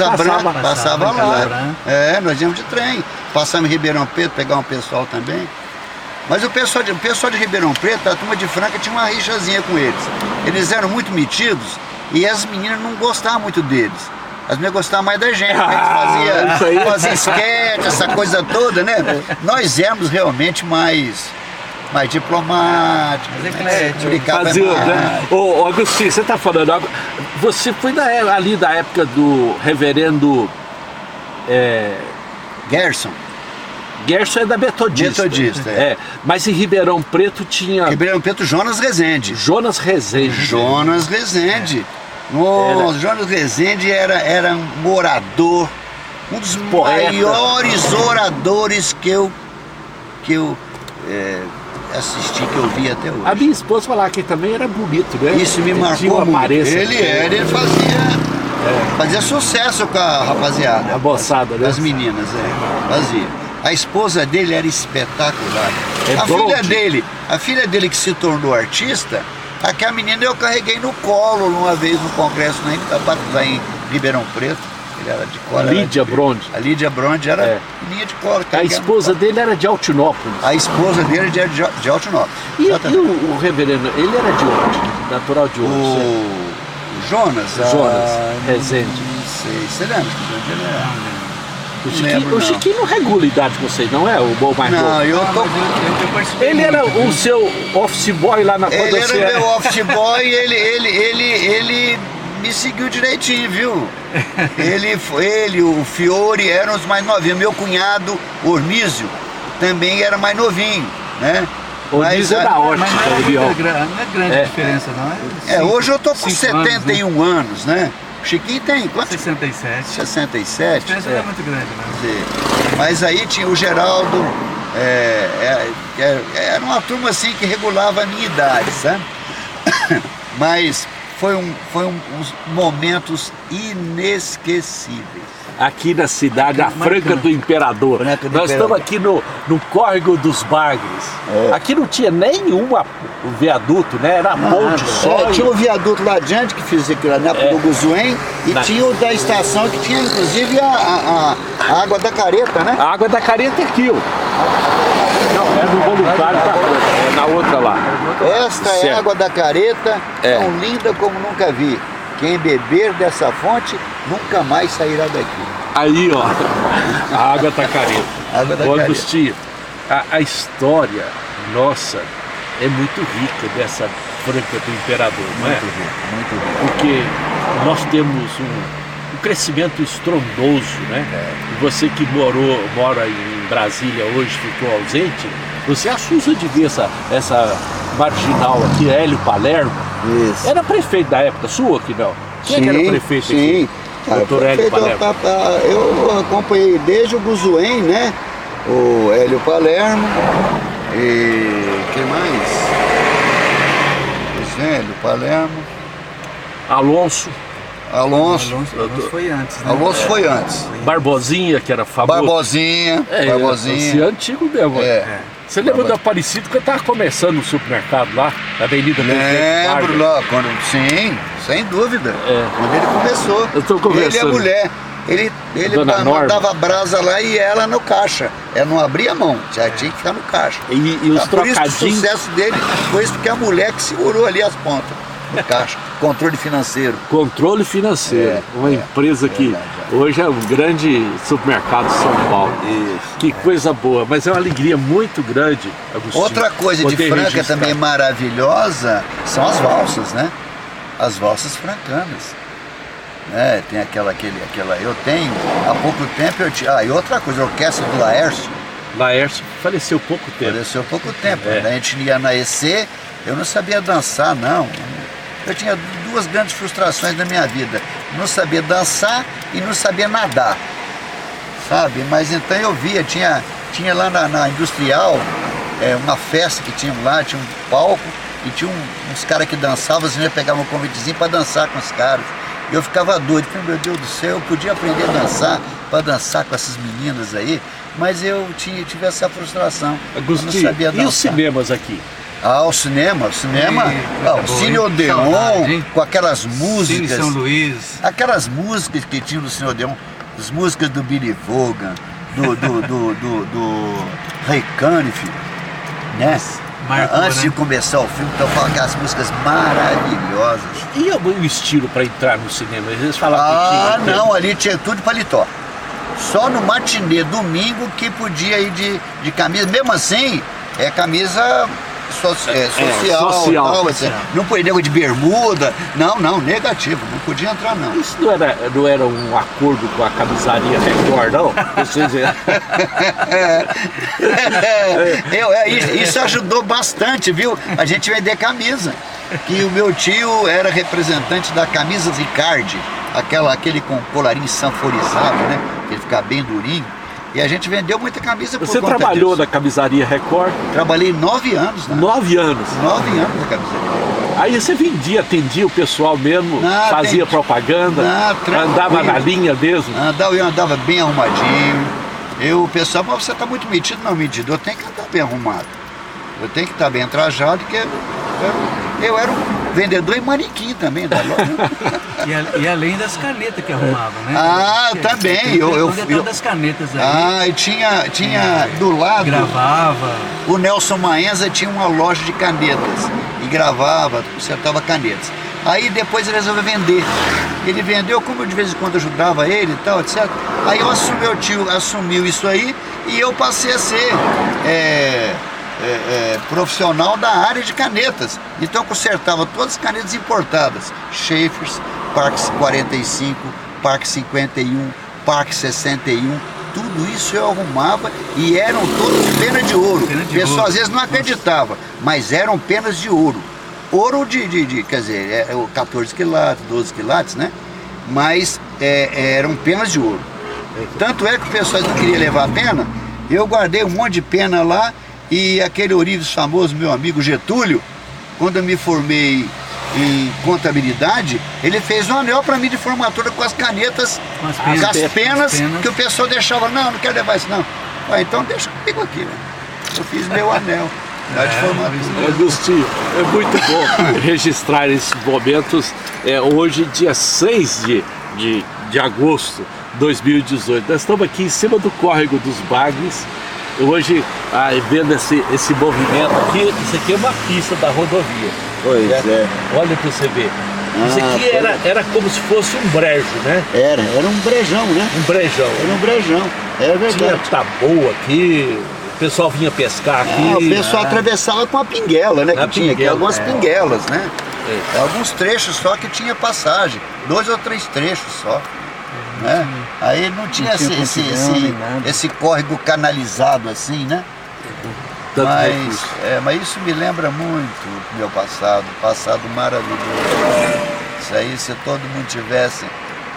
passava lá. Nós íamos de trem. Passamos em Ribeirão Preto, pegar um pessoal também. Mas o pessoal de Ribeirão Preto, a turma de Franca tinha uma rixazinha com eles. Eles eram muito metidos e as meninas não gostavam muito deles. As meninas gostavam mais da gente, a gente fazia esquete, essa coisa toda, né? Nós éramos realmente mais diplomáticos, Ô Agostinho, você está falando, você foi ali da época do reverendo Gerson. Gerson é da Metodista. Mas em Ribeirão Preto tinha... Ribeirão Preto, Jonas Rezende. Jonas Rezende. Jonas Rezende era um orador, um dos maiores oradores que eu assistir, que eu vi até hoje. A minha esposa falava que ele também era bonito, né? Isso me Ele marcou tinha uma muito. aparência. Ele fazia sucesso com a rapaziada. A moçada, né? As meninas, fazia. A esposa dele era espetacular. A filha dele que se tornou artista, aquela menina eu carreguei no colo uma vez no congresso lá em Ribeirão Preto. Ele era de colo. Lídia Bronde. A Lídia Bronde era linha de colo. A esposa dele era de Altinópolis. A esposa dele era de Altinópolis. E o reverendo, ele era de onde? Natural de onde? O Jonas. Rezende. Não sei. Você lembra que ele era? O Chiquinho não regula a idade com vocês, não é? O bom mais novo. Não, eu participei. Ele era o seu office boy lá na Ele era o meu office boy e ele me seguiu direitinho, viu? Ele, o Fiore eram os mais novinhos. Meu cunhado, Ormísio, também era mais novinho, né? Ormísio é da ótica. Mas não é grande diferença, não é? Hoje eu tô com 71 anos, né? O Chiquinho tem quanto? 67. 67. A diferença não é muito grande, né? Mas aí tinha o Geraldo, era uma turma assim que regulava a minha idade, sabe? Mas foi uns momentos inesquecíveis. Aqui na cidade, a Franca do Imperador. Nós estamos aqui no Córrego dos Bagres. Aqui não tinha nenhum viaduto, né? Era ponte só. Tinha o viaduto lá adiante, que fiz aqui lá na do Guzuém, e tinha o da estação, que tinha inclusive a água da careta, né? A água da careta é aqui, ó. Não, é do voluntário da Franca, é na outra lá. Esta é a água da careta, tão linda como nunca vi. Quem beber dessa fonte nunca mais sairá daqui. Aí, ó, a água da careta. Água da Ô, careta. Agostinho, a história nossa é muito rica dessa Franca do Imperador, não é? Muito rico. Porque nós temos um crescimento estrondoso, né? E você que mora em Brasília hoje, ficou ausente, você assusta de ver essa marginal aqui, Hélio Palermo. Isso. Era prefeito da época sua aqui, não? Quem era prefeito aqui? Doutor Hélio Palermo. Eu acompanhei desde o Guzuém, né? O Hélio Palermo. E quem mais? O Hélio Palermo. Alonso Alonso foi antes, né? Alonso foi antes. Barbosinha, que era famoso. Barbosinha. Esse é antigo mesmo. Você lembra do Aparecido que eu estava começando no supermercado lá, na Avenida Presidente Vargas? Lembro lá, sim, sem dúvida. Quando ele começou. Eu tô conversando. Ele e a mulher. Ele mandava brasa lá e ela no caixa. Ela não abria a mão, já tinha que ficar no caixa. E os Por isso que o trocadinhos. sucesso dele foi isso, porque a mulher que segurou ali as pontas no caixa. Controle financeiro. Controle financeiro. Uma empresa que hoje é um grande supermercado de São Paulo. Isso. Que coisa boa, mas é uma alegria muito grande, Agostinho. Outra coisa de poder Franca registrar. também maravilhosa são as valsas, né? As valsas francanas. Tem aquela, eu tenho, há pouco tempo eu tinha. E outra coisa, a orquestra do Laércio. Laércio faleceu pouco tempo. Faleceu há pouco tempo. A gente ia na EC, eu não sabia dançar, não. Eu tinha duas grandes frustrações na minha vida. Não sabia dançar e não sabia nadar. Sabe? Mas então eu via, tinha lá na Industrial, uma festa que tinha lá, tinha um palco e tinha uns caras que dançavam, assim, pegavam um convitezinho para dançar com os caras. E eu ficava doido, falei, meu Deus do céu, eu podia aprender a dançar, para dançar com essas meninas aí, mas eu tive essa frustração. Agostinho, eu não sabia dançar. e os cinemas aqui? O cinema, o Cine Odeon, com aquelas músicas. Cine São Luís. Aquelas músicas que tinha no Cine Odeon, as músicas do Billy Vaughan, do Ray Conniff, né? Marcou, Antes né? de começar o filme, então falam aquelas músicas maravilhosas. E o estilo para entrar no cinema? Eles falavam que tinha. Não, ali tinha tudo de paletó. Só no matinê, domingo, que podia ir de camisa. Mesmo assim, camisa social. Tal, assim. Não podia nego de bermuda. Não, negativo. Não podia entrar, não. Isso não era um acordo com a camisaria Record, não? Isso ajudou bastante, viu? A gente vender camisa. Que o meu tio era representante da camisa Ricardi, aquele com colarinho sanforizado, né? Que ele ficava bem durinho. E a gente vendeu muita camisa por Você conta trabalhou disso. na camisaria Record? Trabalhei 9 anos, né? 9 anos. 9 anos na camisaria. Aí você vendia, atendia o pessoal mesmo, Não, fazia atendi. propaganda, Não, tranquilo. andava na linha mesmo. Eu andava bem arrumadinho. O pessoal, mas você está muito metido, não, metido. Eu tenho que andar bem arrumado. Eu tenho que estar bem trajado, porque eu era um vendedor e manequim também da loja. E além das canetas que arrumava, né? Ah, Que- também. tem Eu o detalhe das canetas aí. Ah, e tinha do lado. Gravava. O Nelson Maenza tinha uma loja de canetas e gravava, consertava canetas. Aí depois ele resolveu vender. Ele vendeu, como eu de vez em quando ajudava ele e tal, etc. Aí meu tio assumiu isso aí e eu passei a ser profissional da área de canetas. Então eu consertava todas as canetas importadas. Schaeffers, Park 45, Park 51, Park 61. Tudo isso eu arrumava e eram todas penas de ouro. Pena O de pessoal ouro. às vezes não acreditava, mas eram penas de ouro. Ouro quer dizer, 14 quilates, 12 quilates, né? Mas eram penas de ouro. Tanto é que o pessoal não queria levar a pena, eu guardei um monte de pena lá e aquele ourives famoso, meu amigo Getúlio, quando eu me formei em contabilidade, ele fez um anel para mim de formatura com as canetas, Com as com as penas penas. que o pessoal deixava, não quero levar isso não. Então deixa comigo aqui, né? Eu fiz meu anel lá de formatura. Agostinho, é muito bom registrar esses momentos. Hoje, dia 6 de agosto de 2018. Nós estamos aqui em cima do córrego dos Bagres. Hoje, vendo esse movimento aqui, isso aqui é uma pista da rodovia. Pois é. Olha para você ver. Isso aqui era como se fosse um brejo, né? Era um brejão, né? Um brejão. Era um brejão, é verdade. Tinha taboa aqui, o pessoal vinha pescar aqui. O pessoal atravessava com a pinguela, né? A Que tinha aqui pinguela, algumas pinguelas, né? É. Alguns trechos só que tinha passagem, 2 ou 3 trechos só. Né? Aí não tinha, Não tinha pontilhão, nem nada. esse córrego canalizado assim, né? Tanto Mas isso me lembra muito do meu passado maravilhoso. Isso aí, se todo mundo tivesse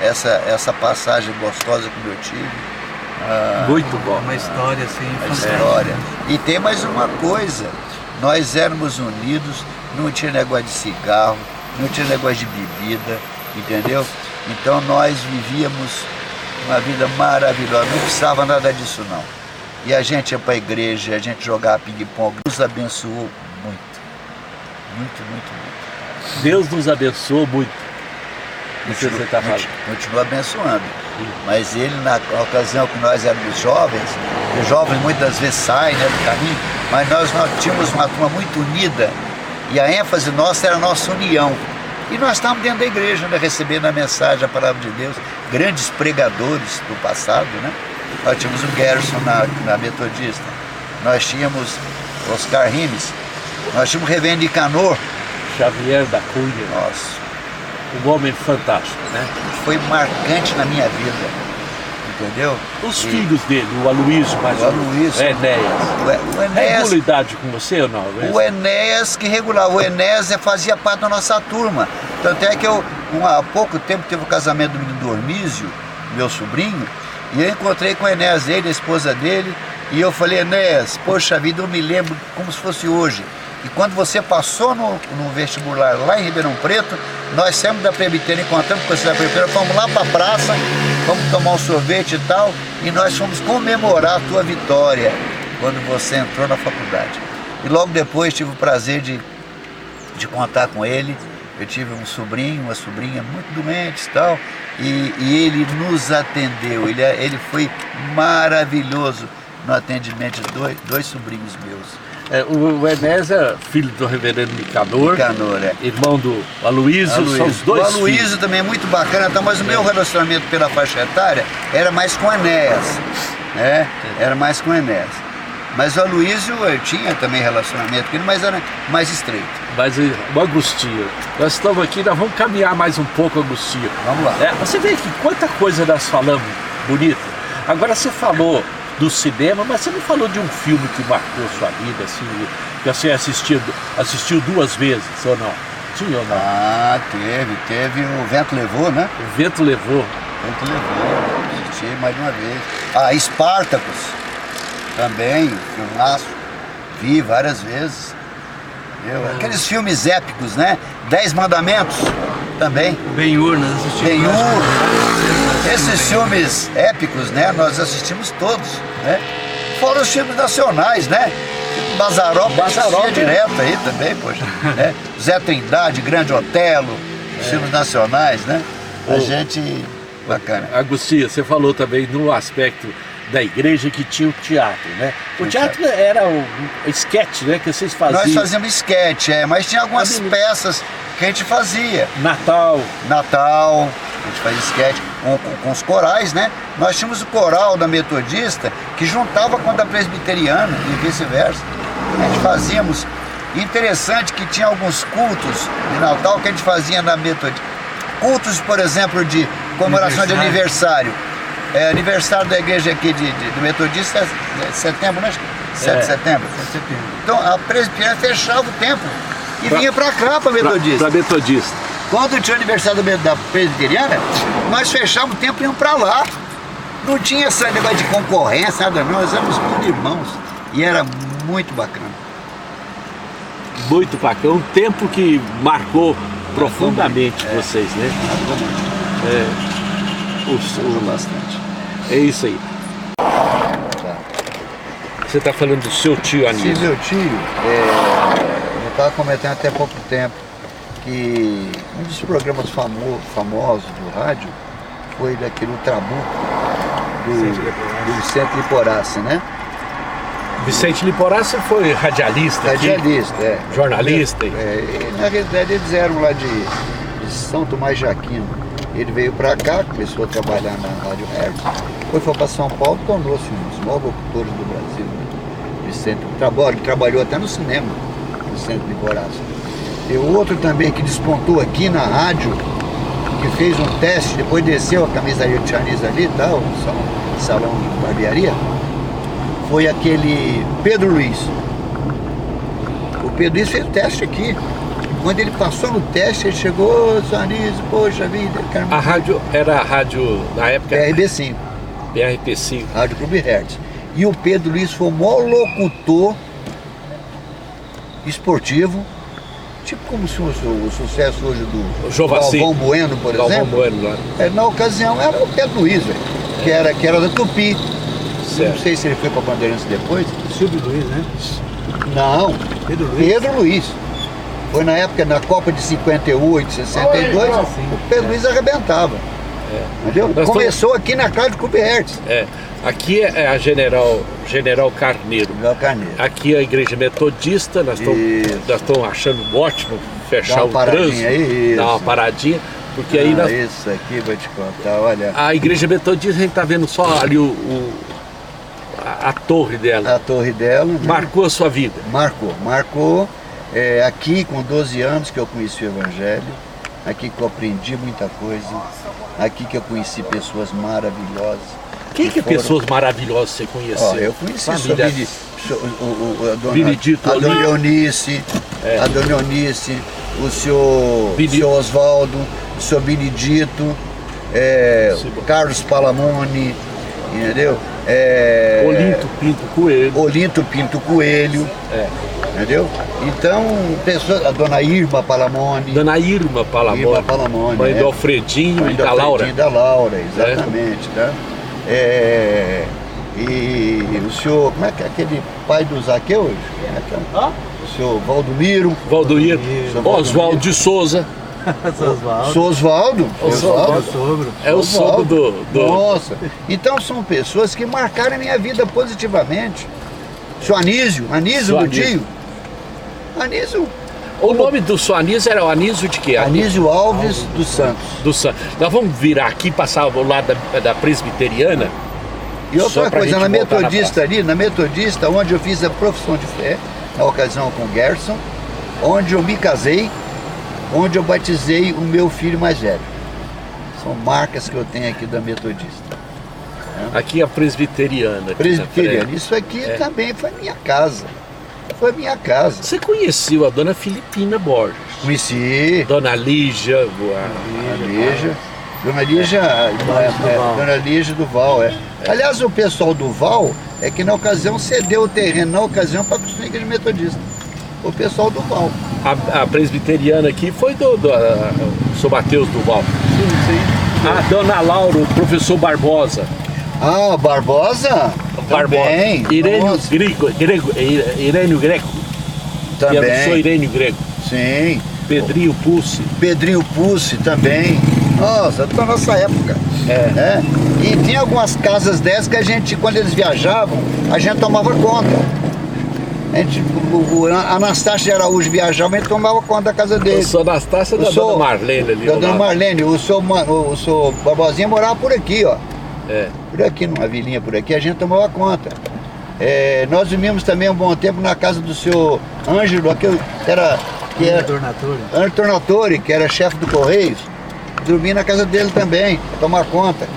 essa passagem gostosa que eu tive, muito bom. Uma história assim, a fantástica. história. E tem mais uma coisa, nós éramos unidos, não tinha negócio de cigarro, não tinha negócio de bebida, entendeu? Então nós vivíamos uma vida maravilhosa, não precisava nada disso não. E a gente ia para a igreja, a gente jogava ping-pong, nos abençoou muito. Muito, muito, muito. Deus nos abençoou muito. Isso que você está falando. Continua abençoando. Mas ele, na ocasião que nós éramos jovens, os jovens muitas vezes saem, né, do caminho, mas nós tínhamos uma turma muito unida e a ênfase nossa era a nossa união. E nós estávamos dentro da igreja, né, recebendo a mensagem, a palavra de Deus, grandes pregadores do passado, né? Nós tínhamos o Gerson na Metodista, nós tínhamos Oscar Rimes, nós tínhamos o Reverendo Nicanor. Xavier da Cunha. Nossa, Um homem fantástico, né? foi marcante na minha vida, entendeu? Os filhos dele, o Aloysio, mais O Aloysio. Enéas. O Enéas, Regula idade com você ou não? o Enéas que regulava, o Enéas fazia parte da nossa turma. Tanto é que há pouco tempo teve o casamento do menino do Ormísio, meu sobrinho, e eu encontrei com o Enéas, ele, a esposa dele, e eu falei, Enéas, poxa vida, eu me lembro como se fosse hoje. E quando você passou no vestibular lá em Ribeirão Preto, nós saímos da Presbiteriana, encontramos com você da Presbiteriana, fomos lá para a praça, fomos tomar um sorvete e tal, e nós fomos comemorar a tua vitória quando você entrou na faculdade. E logo depois tive o prazer de contar com ele. Eu tive um sobrinho, uma sobrinha muito doentes e tal, e ele nos atendeu, ele foi maravilhoso no atendimento de dois sobrinhos meus. O Enéas é filho do reverendo Nicanor, Nicanor, irmão do Aloysio, são os dois O Aloysio filhos. também é muito bacana, tá? Mas o meu relacionamento pela faixa etária era mais com o Enéas, né? Era mais com o Enéas. Mas o Aloysio eu tinha também relacionamento com ele, mas era mais estreito. Mas o Agostinho, nós estamos aqui, nós vamos caminhar mais um pouco, Agostinho. Vamos lá. Você vê que quanta coisa nós falamos bonita. Agora você falou do cinema, mas você não falou de um filme que marcou sua vida, assim, que você assistiu 2 vezes, ou não? Tinha ou não? Ah, teve. O Vento Levou, né? O Vento Levou. O Vento Levou. Assisti mais de uma vez. A Espartacus, também, filmaço, vi várias vezes. Aqueles filmes épicos, né? 10 Mandamentos, também. Ben-Hur, nós assistimos. Ben-Hur. Esses filmes épicos, né? Nós assistimos todos, né? Fora os filmes nacionais, né? Bazaró direto aí também, poxa. Né? Zé Trindade, Grande Otelo, os filmes nacionais, né? A gente... Bacana. Agostinho, você falou também no aspecto da igreja que tinha o teatro, né? O teatro era o sketch, né? Que vocês faziam. Nós fazíamos sketch, mas tinha algumas peças que a gente fazia. Natal, a gente fazia sketch com os corais, né? Nós tínhamos o coral da Metodista que juntava com a da Presbiteriana e vice-versa. A gente fazíamos. Interessante que tinha alguns cultos de Natal que a gente fazia na Metodista. Cultos, por exemplo, de comemoração de aniversário. Aniversário da igreja aqui do Metodista é setembro, né? 7 de setembro. 7 de setembro. Então a presbiteriana fechava o templo e vinha pra cá, pra Metodista. Pra Metodista. Quando tinha o aniversário da presbiteriana, nós fechávamos o templo e íamos pra lá. Não tinha esse negócio de concorrência, nada não, nós éramos todos irmãos. E era muito bacana. Muito bacana, um tempo que marcou profundamente vocês, né? Bastante. É isso aí. Você está falando do seu tio Anísio. Sim, meu tio, eu estava comentando até pouco tempo que um dos programas famosos do rádio foi daquele Trabuco do Vicente Liporace, né? Vicente Liporace foi radialista aqui, jornalista. Na realidade eles eram lá de São Tomás de Aquino. Ele veio para cá, começou a trabalhar na Rádio Hertz, depois foi para São Paulo, tornou-se um dos maiores locutores do Brasil. Vicente trabalhou até no cinema, Vicente Liporace. Tem outro também que despontou aqui na rádio, que fez um teste, depois desceu a camisaria de Charniz ali e tal, salão de barbearia, foi aquele Pedro Luiz. O Pedro Luiz fez o teste aqui. Quando ele passou no teste, ele chegou, Charniz, poxa vida. A rádio era a rádio, na época... BRB5. BRB5. Rádio Clube Hertz. E o Pedro Luiz foi o maior locutor esportivo, tipo como se fosse o sucesso hoje do Galvão Bueno, por exemplo. Galvão Bueno, lá. Na ocasião era o Pedro Luiz, que era da Tupi. Certo. Não sei se ele foi para Bandeirantes depois. Silvio Luiz, né? Não, Pedro Luiz. Foi na época, na Copa de 58, 62, o Pedro Luiz arrebentava. Entendeu? Começou aqui na casa do Clube Hertz. Aqui é a General Carneiro. Aqui é a Igreja Metodista, nós estamos achando ótimo fechar o trânsito, dar uma paradinha, porque aí nós... Isso aqui vou te contar, olha. A Igreja Metodista, a gente está vendo só ali a torre dela. A torre dela. Né? Marcou a sua vida? Marcou. Aqui com 12 anos que eu conheci o Evangelho, aqui que eu aprendi muita coisa, aqui que eu conheci pessoas maravilhosas. Quem que pessoas maravilhosas você conheceu? Eu conheci a Dona Leonice, a Dona Eunice, o senhor Oswaldo, o senhor Benedito, Carlos Palamone, entendeu? Olinto Pinto Coelho. Entendeu? Então, pessoas, a Dona Irma Palamone. Mãe do Alfredinho e da Laura. Exatamente, tá? E o senhor, como é que é aquele pai do Zaqueu? O senhor Valdomiro. Oswaldo de Souza. Oswaldo. É o sogro do... Nossa, então são pessoas que marcaram a minha vida positivamente. O senhor Anísio do Dio. Anísio. O nome do seu Anísio era o Anísio de quê? Anísio Alves dos Santos. Nós vamos virar aqui, passar ao lado da presbiteriana. E outra coisa, na Metodista ali, onde eu fiz a profissão de fé, na ocasião com o Gerson, onde eu me casei, onde eu batizei o meu filho mais velho. São marcas que eu tenho aqui da Metodista. Aqui a presbiteriana. Isso aqui também foi minha casa. Você conheceu a Dona Filipina Borges? Conheci. Dona Lígia. Dona Lígia, Dona Lígia Duval, Aliás, o pessoal do Val é que na ocasião cedeu o terreno, na ocasião, para construir a igreja metodista. O pessoal do Val. A presbiteriana aqui foi do São Mateus do Val. Sim. A Dona Laura, o professor Barbosa. Ah, Barbosa? Também. Irênio Greco. Também. Eu sou Irênio Greco. Sim. Pedrinho Pussi. Pedrinho Pussi também. Nossa, da nossa época. E tinha algumas casas dessas que a gente, quando eles viajavam, a gente tomava conta. O Anastácio de Araújo viajava, a gente tomava conta da casa dele. Eu sou Anastácio da Dona Marlene ali. Da Dona Marlene, o seu Barbosinha morava por aqui, ó. Por aqui, numa vilinha por aqui, a gente tomava conta. Nós dormimos também um bom tempo na casa do seu Ângelo, que era Ângelo Tornatori, que era chefe do Correios. Dormi na casa dele também, pra tomar conta.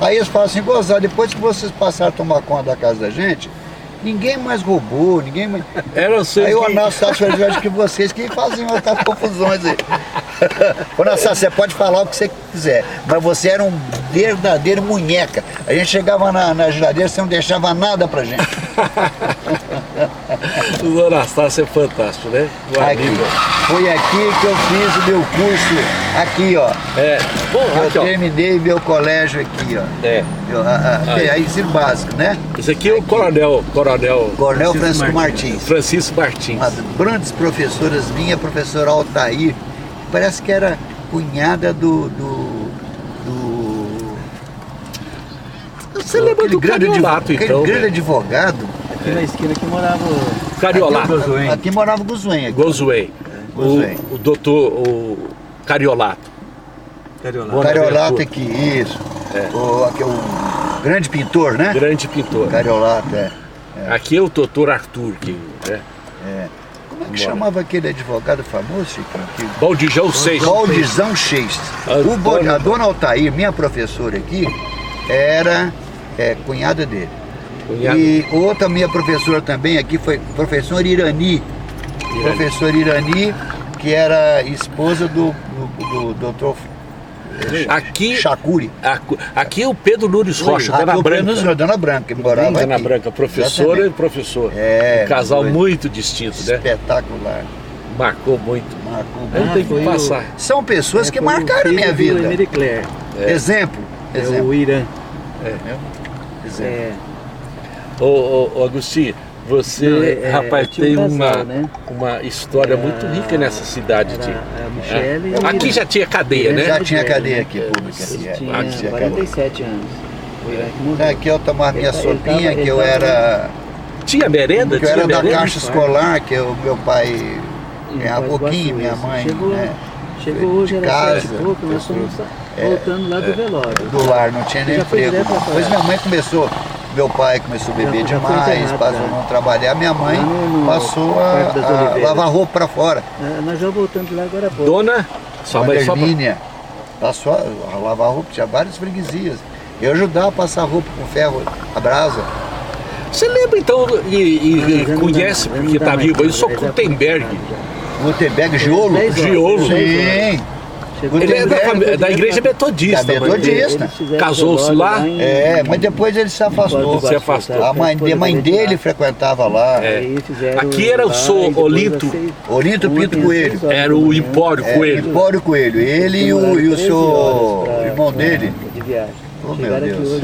Aí eles falam assim, gozar, depois que vocês passaram a tomar conta da casa da gente, ninguém mais roubou, ninguém mais... Aí o Anastácio falou, acho que vocês que faziam essas confusões aí. Ô Anastácio, você pode falar o que você quiser, mas você era um verdadeiro munheca. A gente chegava na geladeira, você não deixava nada pra gente. O Anastácio é fantástico, né? Foi aqui que eu fiz o meu curso, aqui, ó. Eu terminei meu colégio aqui, ó. Aí ensino básico, né? Esse aqui é o Coronel Francisco Martins. Francisco Martins. Uma grandes professoras minha, a professora Altair, parece que era cunhada do Você lembra do Cariolato, então? Aquele grande advogado. Aqui na esquina que morava o Cariolato. Aqui morava o Gozuém. O doutor Cariolato. Cariolato aqui, isso. Aqui é o grande pintor, né? Grande pintor. Cariolato, Aqui é o doutor Arthur. Como é que chamava aquele advogado famoso, Chiquinho? Baldizão Seixas. Baldizão Seixas. A dona Altair, minha professora aqui, era cunhada dele. E outra minha professora também aqui foi professor Irani. Professor Irani, que era esposa do doutor Chacuri. Aqui é o Pedro Nunes Rocha, Dona Branca. Dona Branca, que morava aqui. Dona Branca, professora e professor. Um casal muito distinto, né? Espetacular. Marcou muito. Tem que passar. São pessoas que marcaram a minha vida. Exemplo. O Irã. Ô Agostinho, você, rapaz, tem uma história muito rica nessa cidade. Aqui já tinha cadeia, né? Já tinha cadeia aqui, pública. Tinha 47 anos. Aqui eu tomava minha sopinha, que eu era... Tinha merenda? Que eu era da caixa escolar, que o meu pai ganhava pouquinho, minha mãe... Chegou hoje, era 7 e pouco, nós estamos voltando lá do velório. Do lar, não tinha nem emprego. Depois minha mãe começou... Meu pai começou a beber demais, passou a não trabalhar. Minha mãe passou a lavar roupa para fora. Nós já voltamos lá agora há pouco. Dona? Sua mãe Hermínia passou a lavar roupa, tinha várias freguesias. Eu ajudava a passar roupa com ferro, a brasa. Você lembra então e conhece, porque está vivo aí, o Sr. Gutenberg? Gutenberg, Giolo? Giolo. Sim. Ele é da igreja metodista. Casou-se lá. Mas depois ele se afastou. A mãe dele frequentava lá. Aqui era o Sr. Olinto Pinto Coelho. Era o Empório Coelho. Empório Coelho. Ele e o seu irmão dele. Oh, meu Deus.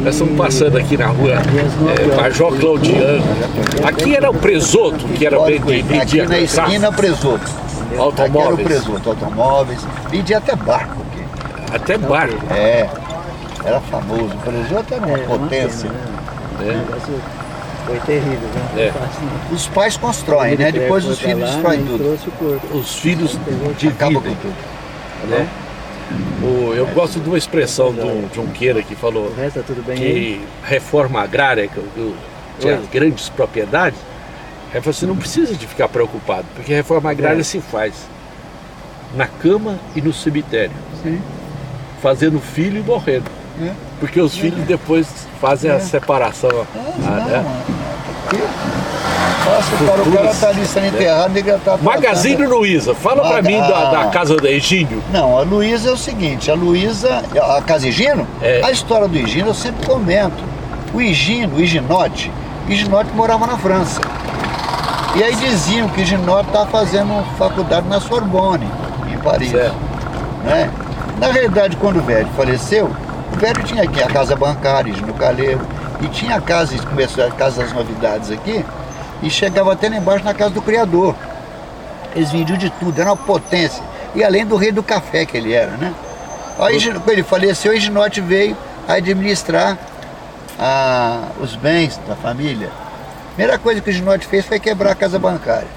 Nós estamos passando aqui na rua Major Claudiano. Aqui era o Presoto, que era bem de aqui na esquina, Presoto. Automóveis. Aqui era o Presoto, automóveis. Vendia até barco aqui. Até barco? Era famoso. O Presoto era uma potência. Foi terrível, né? Os pais constroem, né? Depois os filhos destroem tudo. Os filhos acabam com tudo. Né? Eu gosto de uma expressão do Junqueira que falou que reforma agrária, que tinha grandes propriedades, você não precisa de ficar preocupado, porque a reforma agrária se faz na cama e no cemitério, fazendo filho e morrendo, porque os filhos depois fazem a separação. Nossa, o cara tá ali sendo enterrado, ele tá Magazine Luiza, fala pra mim da casa do Egínio. Não, a Luiza é o seguinte, a casa Higino, a história do Higino eu sempre comento. O Higinote morava na França. E aí diziam que o Higinote estava fazendo faculdade na Sorbonne, em Paris. Né? Na realidade, quando o velho faleceu, o velho tinha aqui a casa bancária, no Caleiro, e tinha a casa, começou a Casa das Novidades aqui, e chegava até lá embaixo na casa do criador. Eles vendiam de tudo, era uma potência. E além do rei do café que ele era, né? Aí, quando ele faleceu, o Higinote veio a administrar os bens da família. A primeira coisa que o Higinote fez foi quebrar a casa bancária.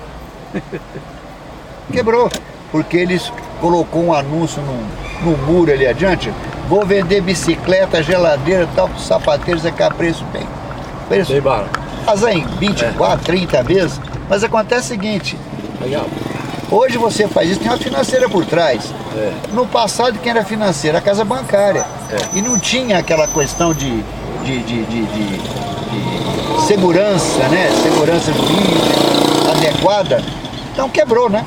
Quebrou, porque ele colocou um anúncio no muro ali adiante: vou vender bicicleta, geladeira, tal, para os sapateiros, é que a preço bem. Preço casa em 24, 30 vezes. Mas acontece o seguinte: hoje você faz isso, tem uma financeira por trás. No passado, quem era financeira? A casa bancária. E não tinha aquela questão de segurança, né? Segurança jurídica adequada. Então quebrou, né?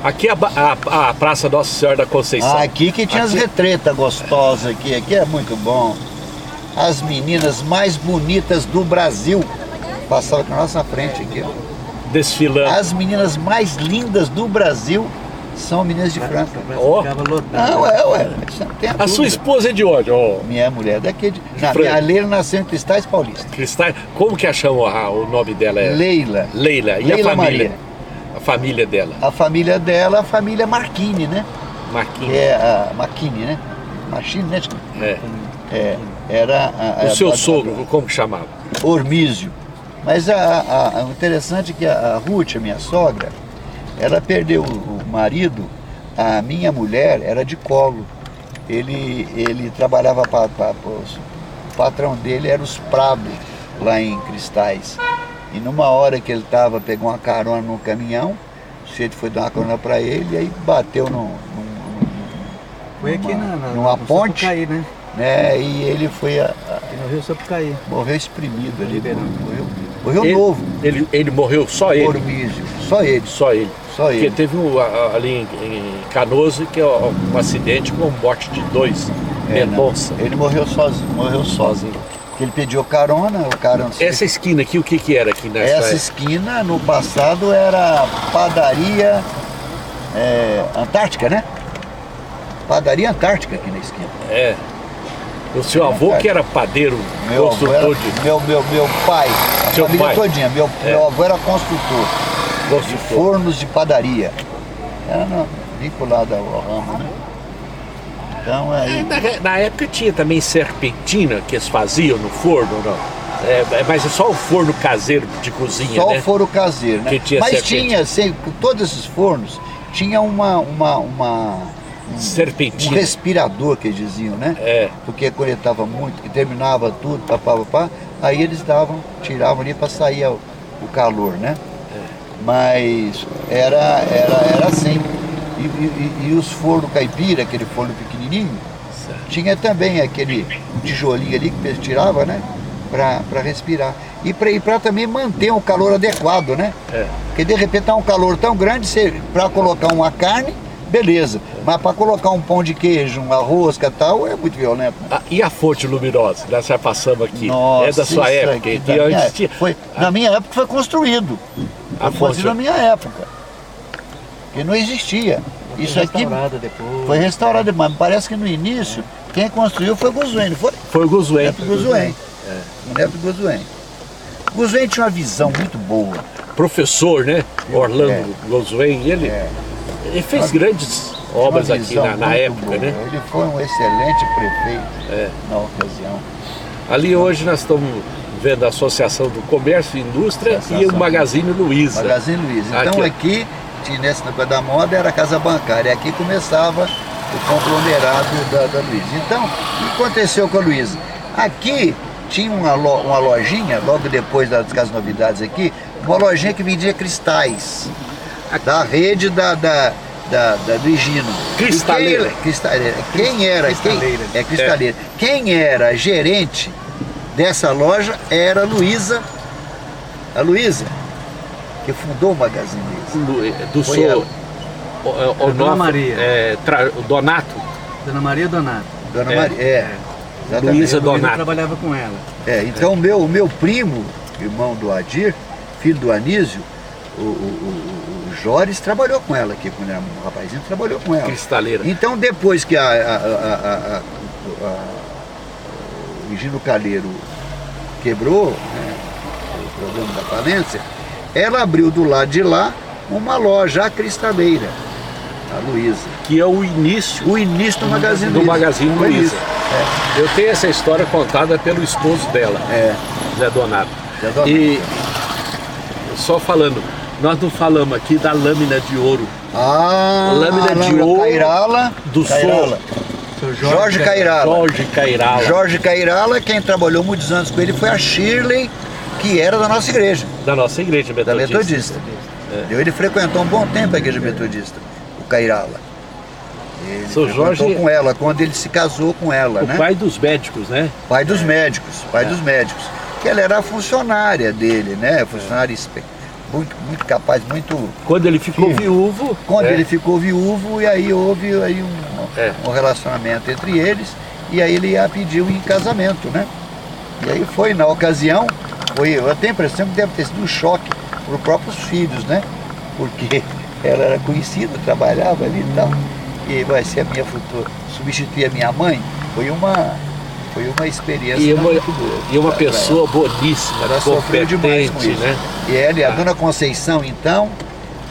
Aqui a Praça Nossa Senhora da Conceição. Aqui que tinha as retretas gostosas aqui é muito bom. As meninas mais bonitas do Brasil passavam na nossa frente aqui, ó. Desfilando. As meninas mais lindas do Brasil são meninas de França. Ficava lotado. Não, A sua esposa é de onde? Minha mulher daqui. Minha Leila nasceu em Cristais Paulista. Cristais. Como que chama o nome dela? Leila. Leila. E Leila a família? Maria. A família dela? A família dela, a família Marchini, né? Marchini. A Marchini, né? Marchini, né? Era o seu sogro, como que chamava? Ormísio. Mas o interessante é que a Ruth, a minha sogra, ela perdeu o marido. A minha mulher era de colo. Ele trabalhava o patrão dele era os Prado, lá em Cristais. E numa hora que ele pegou uma carona num caminhão, o sujeito foi dar uma carona para ele, e aí bateu foi aqui numa ponte, Sapucaí, né? E ele foi No Rio Sapucaí. morreu espremido ali, morreu novo. Ele morreu só ele? Ormísio, só ele. Só ele. Porque ele. teve ali em Canoso, que é um acidente com um bote de 2 Mendonça. Ele morreu sozinho. Ele pediu carona, o cara... Essa esquina aqui, o que era aqui nessa? Essa esquina, no passado, era padaria Antártica, né? Padaria Antártica aqui na esquina. O seu avô que era padeiro, construtor de... Meu pai, a seu família pai. todinha. Meu avô era construtor de fornos de padaria. Era vinculado ao ramo, né? Então, na época tinha também serpentina que eles faziam no forno, não? Mas é só o forno caseiro de cozinha, só né? o forno caseiro, né? Mas tinha, todos esses fornos, tinha um serpentina. Respirador, que eles diziam, né? Porque quando ele estava muito, que terminava tudo, aí eles tiravam ali para sair o calor, né? Mas era assim. E os fornos caipira, aquele forno pequenininho, tinha também aquele tijolinho ali que eles tiravam, né? Para respirar. E para também manter um calor adequado, né? Porque de repente tá um calor tão grande, para colocar uma carne, beleza. Mas para colocar um pão de queijo, uma rosca e tal, é muito violento. Né? E a fonte luminosa? Nós já passamos aqui. Nossa, é da sua época. Na minha época foi construído. Foi construído na minha época. Que não existia. Isso aqui foi restaurado depois. Mas parece que no início, quem construiu foi o Guzuen, não foi? Foi o Guzuen. O neto do Guzuen. O Guzuen tinha uma visão muito boa. Professor, né? Orlando Guzuen, ele fez grandes obras aqui na época, boa, né? Ele foi um excelente prefeito na ocasião. Ali hoje nós estamos vendo a Associação do Comércio e Indústria e o Magazine Luiza. Magazine Luiza. Então aqui nesse negócio da moda era a casa bancária. Aqui começava o conglomerado da Luiza. Então, o que aconteceu com a Luiza? Aqui tinha uma lojinha, logo depois das Casas Novidades aqui, uma lojinha que vendia cristais. Da rede do Higino. Cristaleira. Cristaleira. Quem era gerente dessa loja era a Luiza. que fundou o Magazine Luiza. Do Foi senhor... Dona Onofre, Maria. o Donato. Dona Maria Donato. Dona Maria, exatamente. Luiza Eu Donato. trabalhava com ela. Então o meu primo, irmão do Adir, filho do Anísio, o Joris trabalhou com ela aqui, quando era um rapazinho, trabalhou com ela. Cristaleira. Então depois que o Higino Calheiro quebrou, né, o problema da falência, ela abriu do lado de lá uma loja, a Cristaleira, a Luiza. Que é o início O início do Magazine do Luiza. Magazine Foi Luiza. isso. Eu tenho essa história contada pelo esposo dela, Zé Donato. Zé Donato. E só falando, nós não falamos aqui da lâmina de ouro. Lâmina de ouro Cairala, do Cairala. Jorge Cairala. Jorge Cairala. Jorge Cairala, quem trabalhou muitos anos com ele foi a Shirley, que era da nossa igreja, Da nossa igreja da metodista. Metodista. Ele frequentou um bom tempo a igreja metodista, o Cairala. Ele Seu frequentou Jorge- com ela, quando ele se casou com ela, O né? pai dos médicos, né? Pai dos médicos, dos médicos. Que ela era a funcionária dele, né? Funcionária muito capaz, muito... Quando ele ficou Sim. viúvo. Quando né? ele ficou viúvo, e aí houve aí um relacionamento entre eles, e aí ele a pediu em casamento, né? E aí foi, na ocasião, eu tenho a impressão que deve ter sido um choque para os próprios filhos, né? Porque ela era conhecida, trabalhava ali e tal, e vai ser a minha futura, substituir a minha mãe, foi uma experiência E uma, muito boa. e uma pra pessoa boníssima, ela sofreu demais com competente, isso. né? E ela, e a dona Conceição, então,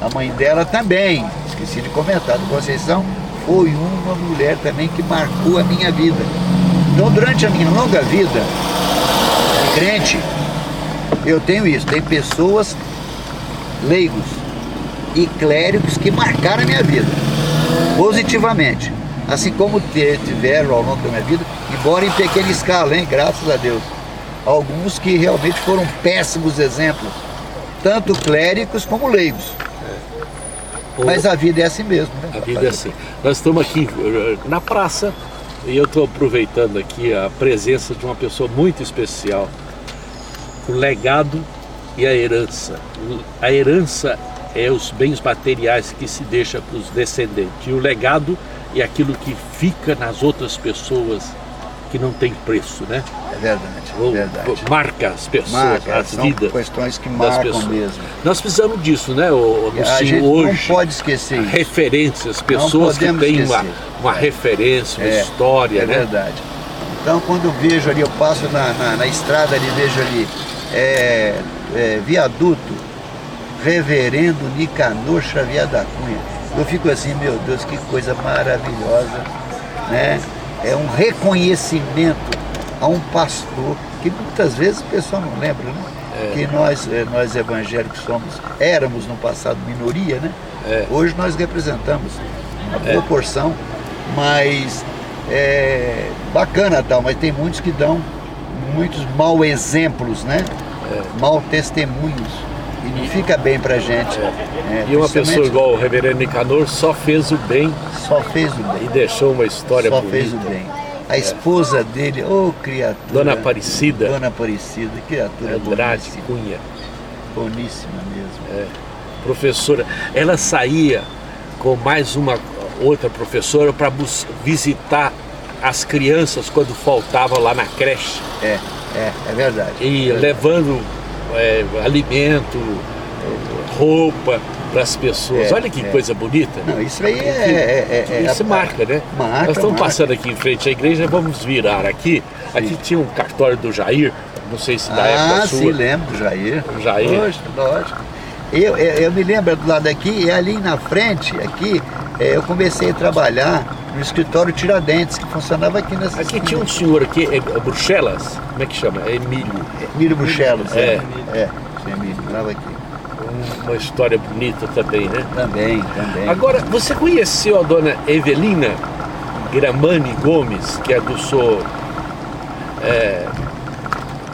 a mãe dela também, esqueci de comentar, a dona Conceição foi uma mulher também que marcou a minha vida. Então, durante a minha longa vida de crente, eu tenho isso, tem pessoas leigos e clérigos que marcaram a minha vida, positivamente. Assim como tiveram ao longo da minha vida, embora em pequena escala, hein? Graças a Deus. Alguns que realmente foram péssimos exemplos, tanto clérigos como leigos. Mas a vida é assim mesmo, né? A vida é assim. Nós estamos aqui na praça e eu estou aproveitando aqui a presença de uma pessoa muito especial. O legado e a herança. A herança é os bens materiais que se deixa para os descendentes. E o legado é aquilo que fica nas outras pessoas, que não tem preço, né? É verdade, Ou verdade. marca as pessoas, as São vidas questões que das marcam pessoas. mesmo. Nós precisamos disso, né, A gente hoje. não pode esquecer isso. Referências, pessoas que podemos têm esquecer. uma referência, uma história, É né? verdade. Então, quando eu vejo ali, eu passo na estrada ali, vejo ali, viaduto, Reverendo Nicanor Xavier da Cunha. Eu fico assim, meu Deus, que coisa maravilhosa, né? É um reconhecimento a um pastor, que muitas vezes o pessoal não lembra, né? Que nós evangélicos éramos no passado minoria, né? Hoje nós representamos uma boa porção, mas bacana tal, mas tem muitos que dão muitos mau exemplos, né? Mau testemunhos. E não fica bem pra gente. E uma pessoa Principalmente- igual o Reverendo Nicanor só fez o bem Só fez o bem. e deixou uma história Só bonita. fez o bem. A esposa dele, criatura. Dona Aparecida Dona Aparecida, criatura Andrade boníssima. Cunha, Boníssima mesmo. professora. Ela saía com mais uma outra professora para visitar as crianças quando faltava lá na creche. É verdade. E levando alimento, roupa para as pessoas. Olha que coisa bonita. Não, isso aí Isso marca, né? Marca, Nós estamos marca. passando aqui em frente à igreja, vamos virar aqui. Aqui tinha um cartório do Jair, não sei se da época sua. sim, lembro do Jair. Jair. Lógico. Eu me lembro do lado daqui, e ali na frente, aqui, eu comecei a trabalhar no escritório Tiradentes, que funcionava aqui nessa Aqui esquina. tinha um senhor aqui, Bruxelas, como é que chama? Emílio. Emílio Bruxelas. É. Seu Emílio, morava aqui. Uma história bonita também, né? Também. Agora, você conheceu a dona Evelina Gramani Gomes, que é do senhor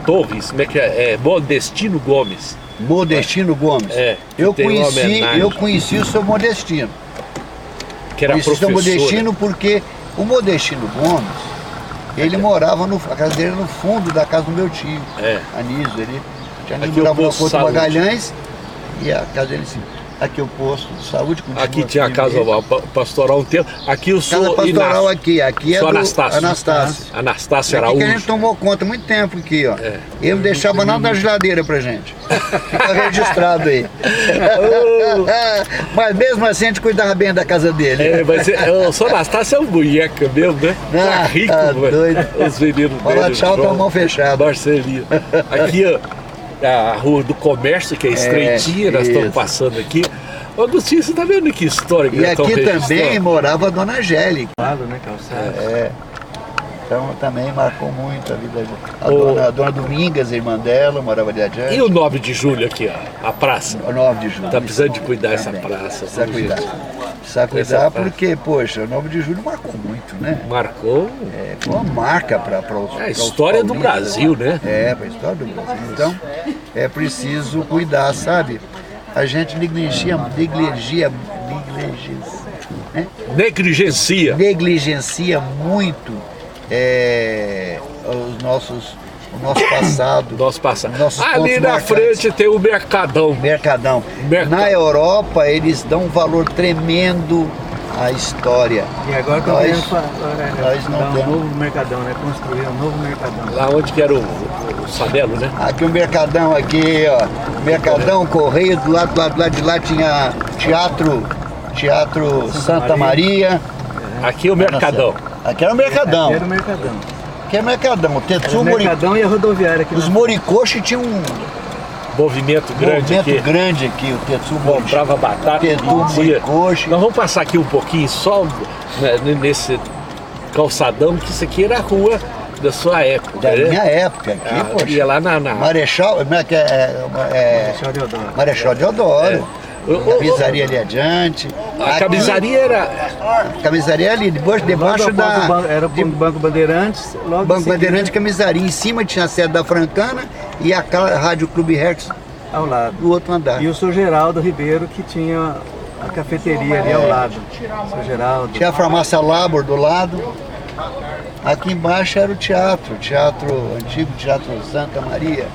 Torres, como é que é? Modestino Gomes. Modestino Gomes. que tem uma homenagem. Eu conheci o seu Modestino. Que era Conheci o seu professora. Modestino porque o Modestino Gomes, ele morava a casa dele era no fundo da casa do meu tio, Anísio. Ele Aqui morava o no Poço Couto Saúde. Magalhães E a casa dele, assim, aqui o posto de saúde. Aqui tinha a casa pastoral um tempo. Aqui o senhor Casa pastoral aqui é do Anastácio. Anastácio. Anastácio Aqui que a Araújo. gente tomou conta muito tempo aqui, ó. Ele não deixava nada da geladeira pra gente. Fica registrado aí. Mas mesmo assim a gente cuidava bem da casa dele. Mas o senhor Anastácio é um bunheca mesmo, né? Tá rico, tá velho. doido. Os meninos Fala dele, tchau com a João, mão fechada. Marcelino. Aqui, ó, a Rua do Comércio, que é estreitinha, nós estamos isso. passando aqui. Ô, Agostinho, você tá vendo que história que E nós estamos aqui também registrando? morava a Dona Angélica. Lado, né, calçado. Então também marcou muito a vida dele. Ô. A dona Domingas, a irmã dela, morava ali adiante. E o 9 de julho aqui, ó, a praça? O 9 de julho. Tá precisando de cuidar dessa Também. praça. Precisa viu, cuidar. gente? Precisa cuidar Essa praça. porque, poxa, o 9 de julho marcou muito, né? Marcou Foi uma marca para os a história do Brasil, né? Para a história do Brasil. Então, é preciso cuidar, sabe? A gente negligencia muito o nosso passado. Nosso passado. Nossos Ali pontos na marcantes. frente tem o Mercadão. Mercadão. Mercado. Na Europa, eles dão um valor tremendo à história. E agora estão Nós- querendo nós não dar um temos. novo mercadão, né? Construir um novo mercadão. Lá onde que era o Sabelo, né? Aqui o Mercadão, aqui, ó. Mercadão, Correio, do lado de lá tinha Teatro Santa Maria. Aqui é o Mercadão. Aqui era o Mercadão. Aqui era o mercadão. Aqui é Mercadão. O Era Tetsu o mercadão e a rodoviária aqui. Os na- Moricoshi tinham um Movimento grande movimento aqui. grande aqui, o Tetsu Moricoshi. Comprava batata, Tetsu vendia. Moricoshi. Nós vamos passar aqui um pouquinho só né, nesse calçadão, que isso aqui era a rua da sua época, Da né? minha época aqui, Ah, poxa. ia lá na... Marechal, como é que é? Marechal Deodoro. Marechal Deodoro. Ô, ô, Camisaria ali adiante. A Aqui, camisaria era... Camisaria ali, debaixo Logo após o da... banco, era o Banco Bandeirantes. Logo em Banco seguida, Bandeirante Camisaria. Em cima tinha a sede da Francana e a Rádio Clube Rex ao lado. do outro andar. E o seu Geraldo Ribeiro, que tinha a cafeteria ali ao lado. Seu Geraldo. Tinha a farmácia Labor do lado. Aqui embaixo era o teatro antigo Teatro Santa Maria.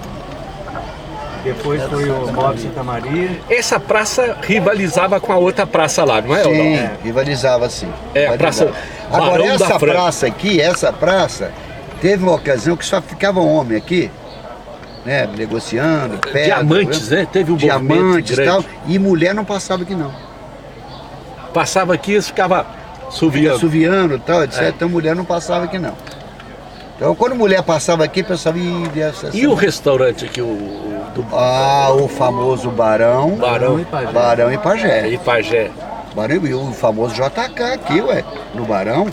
Depois foi o Mob Santa Maria. Essa praça rivalizava com a outra praça lá, não é? ou não? Sim, rivalizava sim. É, a Rivalizava. praça Agora Barão da essa Franca. praça aqui, teve uma ocasião que só ficava homem aqui, né? Negociando, pedra, Diamantes, né? Teve um movimento diamantes e grande. tal. E mulher não passava aqui não. Passava aqui e ficava subiando. Assoviando e tal, etc. Então mulher não passava aqui não. Então quando mulher passava aqui, pensava, ih, deve ser E o restaurante aqui, o famoso Barão. Barão e Pajé. Barão e Pajé. e Pajé. Barão e o famoso JK aqui, ué, no Barão.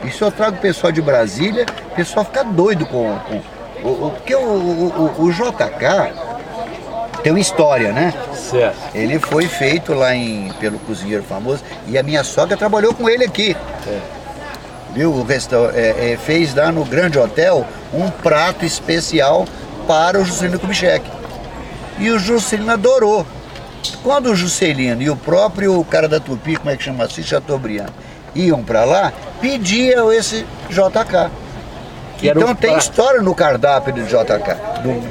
Isso eu trago o pessoal de Brasília, o pessoal fica doido porque o JK tem uma história, né? Certo. Ele foi feito lá pelo cozinheiro famoso e a minha sogra trabalhou com ele aqui. Viu? Fez lá no Grande Hotel um prato especial para o Juscelino Kubitschek. E o Juscelino adorou. Quando o Juscelino e o próprio cara da Tupi, como é que chama assim, Chateaubriand, iam para lá, pediam esse JK. Que era Então um tem prato. história no cardápio do JK,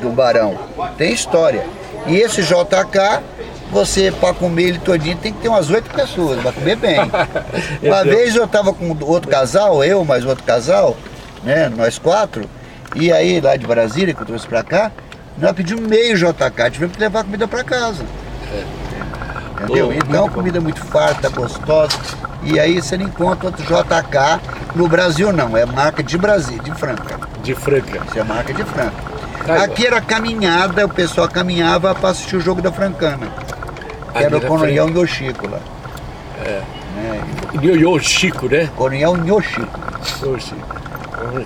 do Barão. Tem história. E esse JK, você para comer ele todinho tem que ter umas 8 pessoas, para comer bem. Uma vez eu estava com outro casal, eu mais outro casal, né, nós 4, e aí lá de Brasília, que eu trouxe para cá, nós pedimos meio JK, tivemos que levar a comida para casa. Entendeu? Oh, Então, comida muito farta, gostosa. E aí você não encontra outro JK no Brasil não, é marca de Brasília, de Franca. De Franca. Isso é marca de Franca. Tá Aqui era caminhada, o pessoal caminhava para assistir o jogo da Francana. Que Ali era o na Coronel Nhochico lá. Ioiô Chico, né? Coronel Nhochico, Ô, Chico.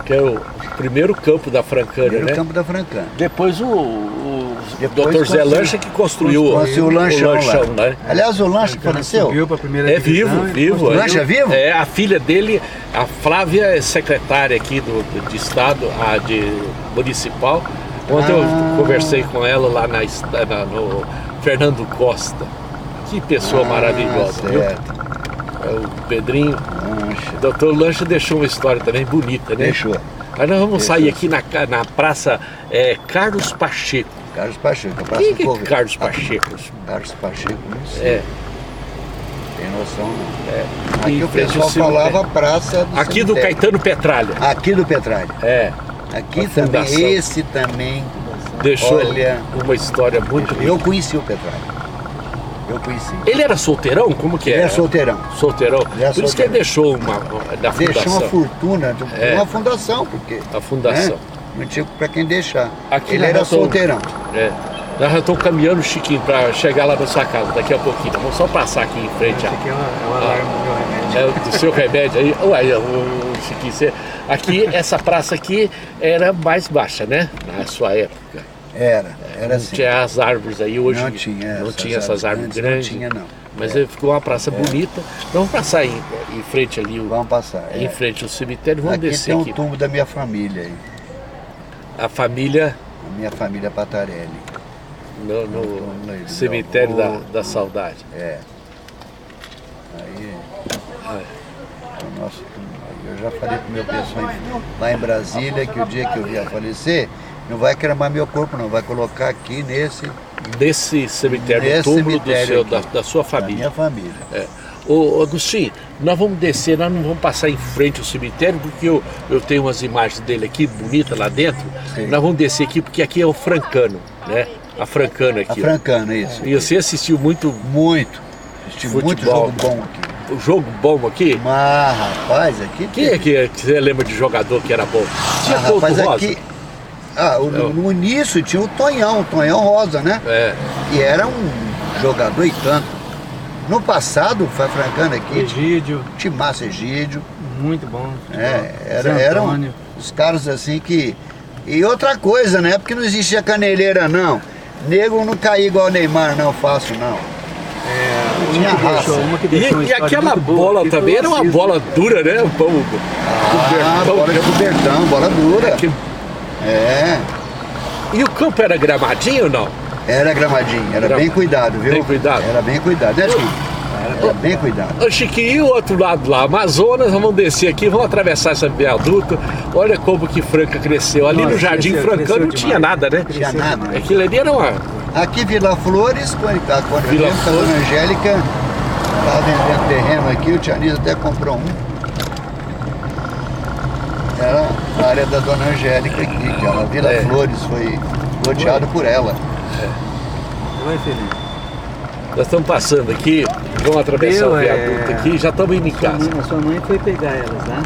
Que é o primeiro campo da Francana, primeiro né? campo da Francana. Depois o Depois Dr. Zé construiu- Lancha que construiu Construiu o lanchão lá. né? Aliás, o lanche faleceu. Subiu para a primeira É divisão vivo, e vivo. O Lancha é vivo? É, a filha dele, a Flávia, é secretária aqui de Estado, de municipal. Ontem eu conversei com ela lá no Fernando Costa. Que pessoa maravilhosa, viu? Certo. É o Pedrinho. Lancha. O Dr. Lancha deixou uma história também bonita, né? Deixou. Aí nós vamos sair aqui na praça Carlos Pacheco. Carlos Pacheco, a Praça Quem do que é Povo. Carlos Pacheco? Carlos Pacheco, não sei. Tem noção não. Aqui Em o frente pessoal ao cemitério. falava Praça do Aqui do Cemitério. Caetano Petralha. Aqui do Petralha. Aqui A também, fundação. esse também. Deixou Olha, uma história muito bonita. eu conheci o Petralha. Eu conheci. Ele era solteirão? Como que Ele era? é solteirão. Solteirão. Ele é Por isso que ele deixou uma da fundação. Deixou uma fortuna, uma fundação, porque. A fundação. Né? Não tinha pra quem deixar. Aqui Ele nós era já estamos- solteirão. Nós já estamos caminhando, Chiquinho, para chegar lá na sua casa daqui a pouquinho. Vamos só passar aqui em frente. Esse aqui é o alarme do meu remédio. É do seu remédio aí. Ué, Chiquinho, aqui, essa praça aqui era mais baixa, né? Na sua época. Era Não assim. tinha as árvores aí hoje. Não tinha, não tinha essas árvores grandes. Não tinha, não. Mas ficou uma praça bonita. Vamos passar em frente ali, Vamos passar. em frente ao cemitério. Vamos Aqui descer tem um aqui. túmulo da minha família aí. A família A minha família Patarelli. no túmulo aí do cemitério meu avô. da saudade. Aí. O nosso túmulo aí. Eu já falei pro meu pessoal lá em Brasília que o dia que eu vier falecer, não vai cremar meu corpo, não. Vai colocar aqui Nesse cemitério, no Nesse túmulo cemitério da aqui. sua da família. minha família. Ô Agostinho, nós vamos descer, nós não vamos passar em frente ao cemitério, porque eu tenho umas imagens dele aqui, bonitas lá dentro. Sim. Nós vamos descer aqui, porque aqui é o Francano, né? A Francana A aqui. ó. Francana, isso. E você assistiu muito Muito. Assisti muito Futebol. jogo bom aqui. o jogo bom aqui? Mas, rapaz, aqui... Quem é que você lembra de jogador que era bom? Tinha Couto rapaz, Rosa? aqui... no início tinha o Tonhão Rosa, né? E era um jogador e tanto. No passado, foi Francana aqui, Egídio, Timácio Egídio. muito bom. Eram os caras assim que... E outra coisa, né? Porque não existia caneleira, não. Nego não caía igual o Neymar, não, fácil, não. Tinha raça. E aquela bola também era uma bola dura, né? Bola de cobertão, bola dura. E o campo era gramadinho ou não? Era gramadinho, era bem cuidado, viu? Bem cuidado? Era bem cuidado, né, Chiquinho? Era bem cuidado. Ô Chiquinho, e o outro lado lá, Amazonas, nós vamos descer aqui, vamos atravessar esse viaduto. Olha como que Franca cresceu. Ali no Jardim Francano não tinha nada, né? Não tinha nada. Aquilo ali era uma... Aqui Vila Flores, quando Vila a Dona Angélica estava vendendo terreno aqui, o Tianis até comprou um. Era a área da Dona Angélica aqui, que a Vila Flores foi loteado por ela. Oi, Felipe. Nós estamos passando aqui, vamos atravessar o viaduto aqui, já estamos indo em casa. Sua mãe foi pegar elas, né?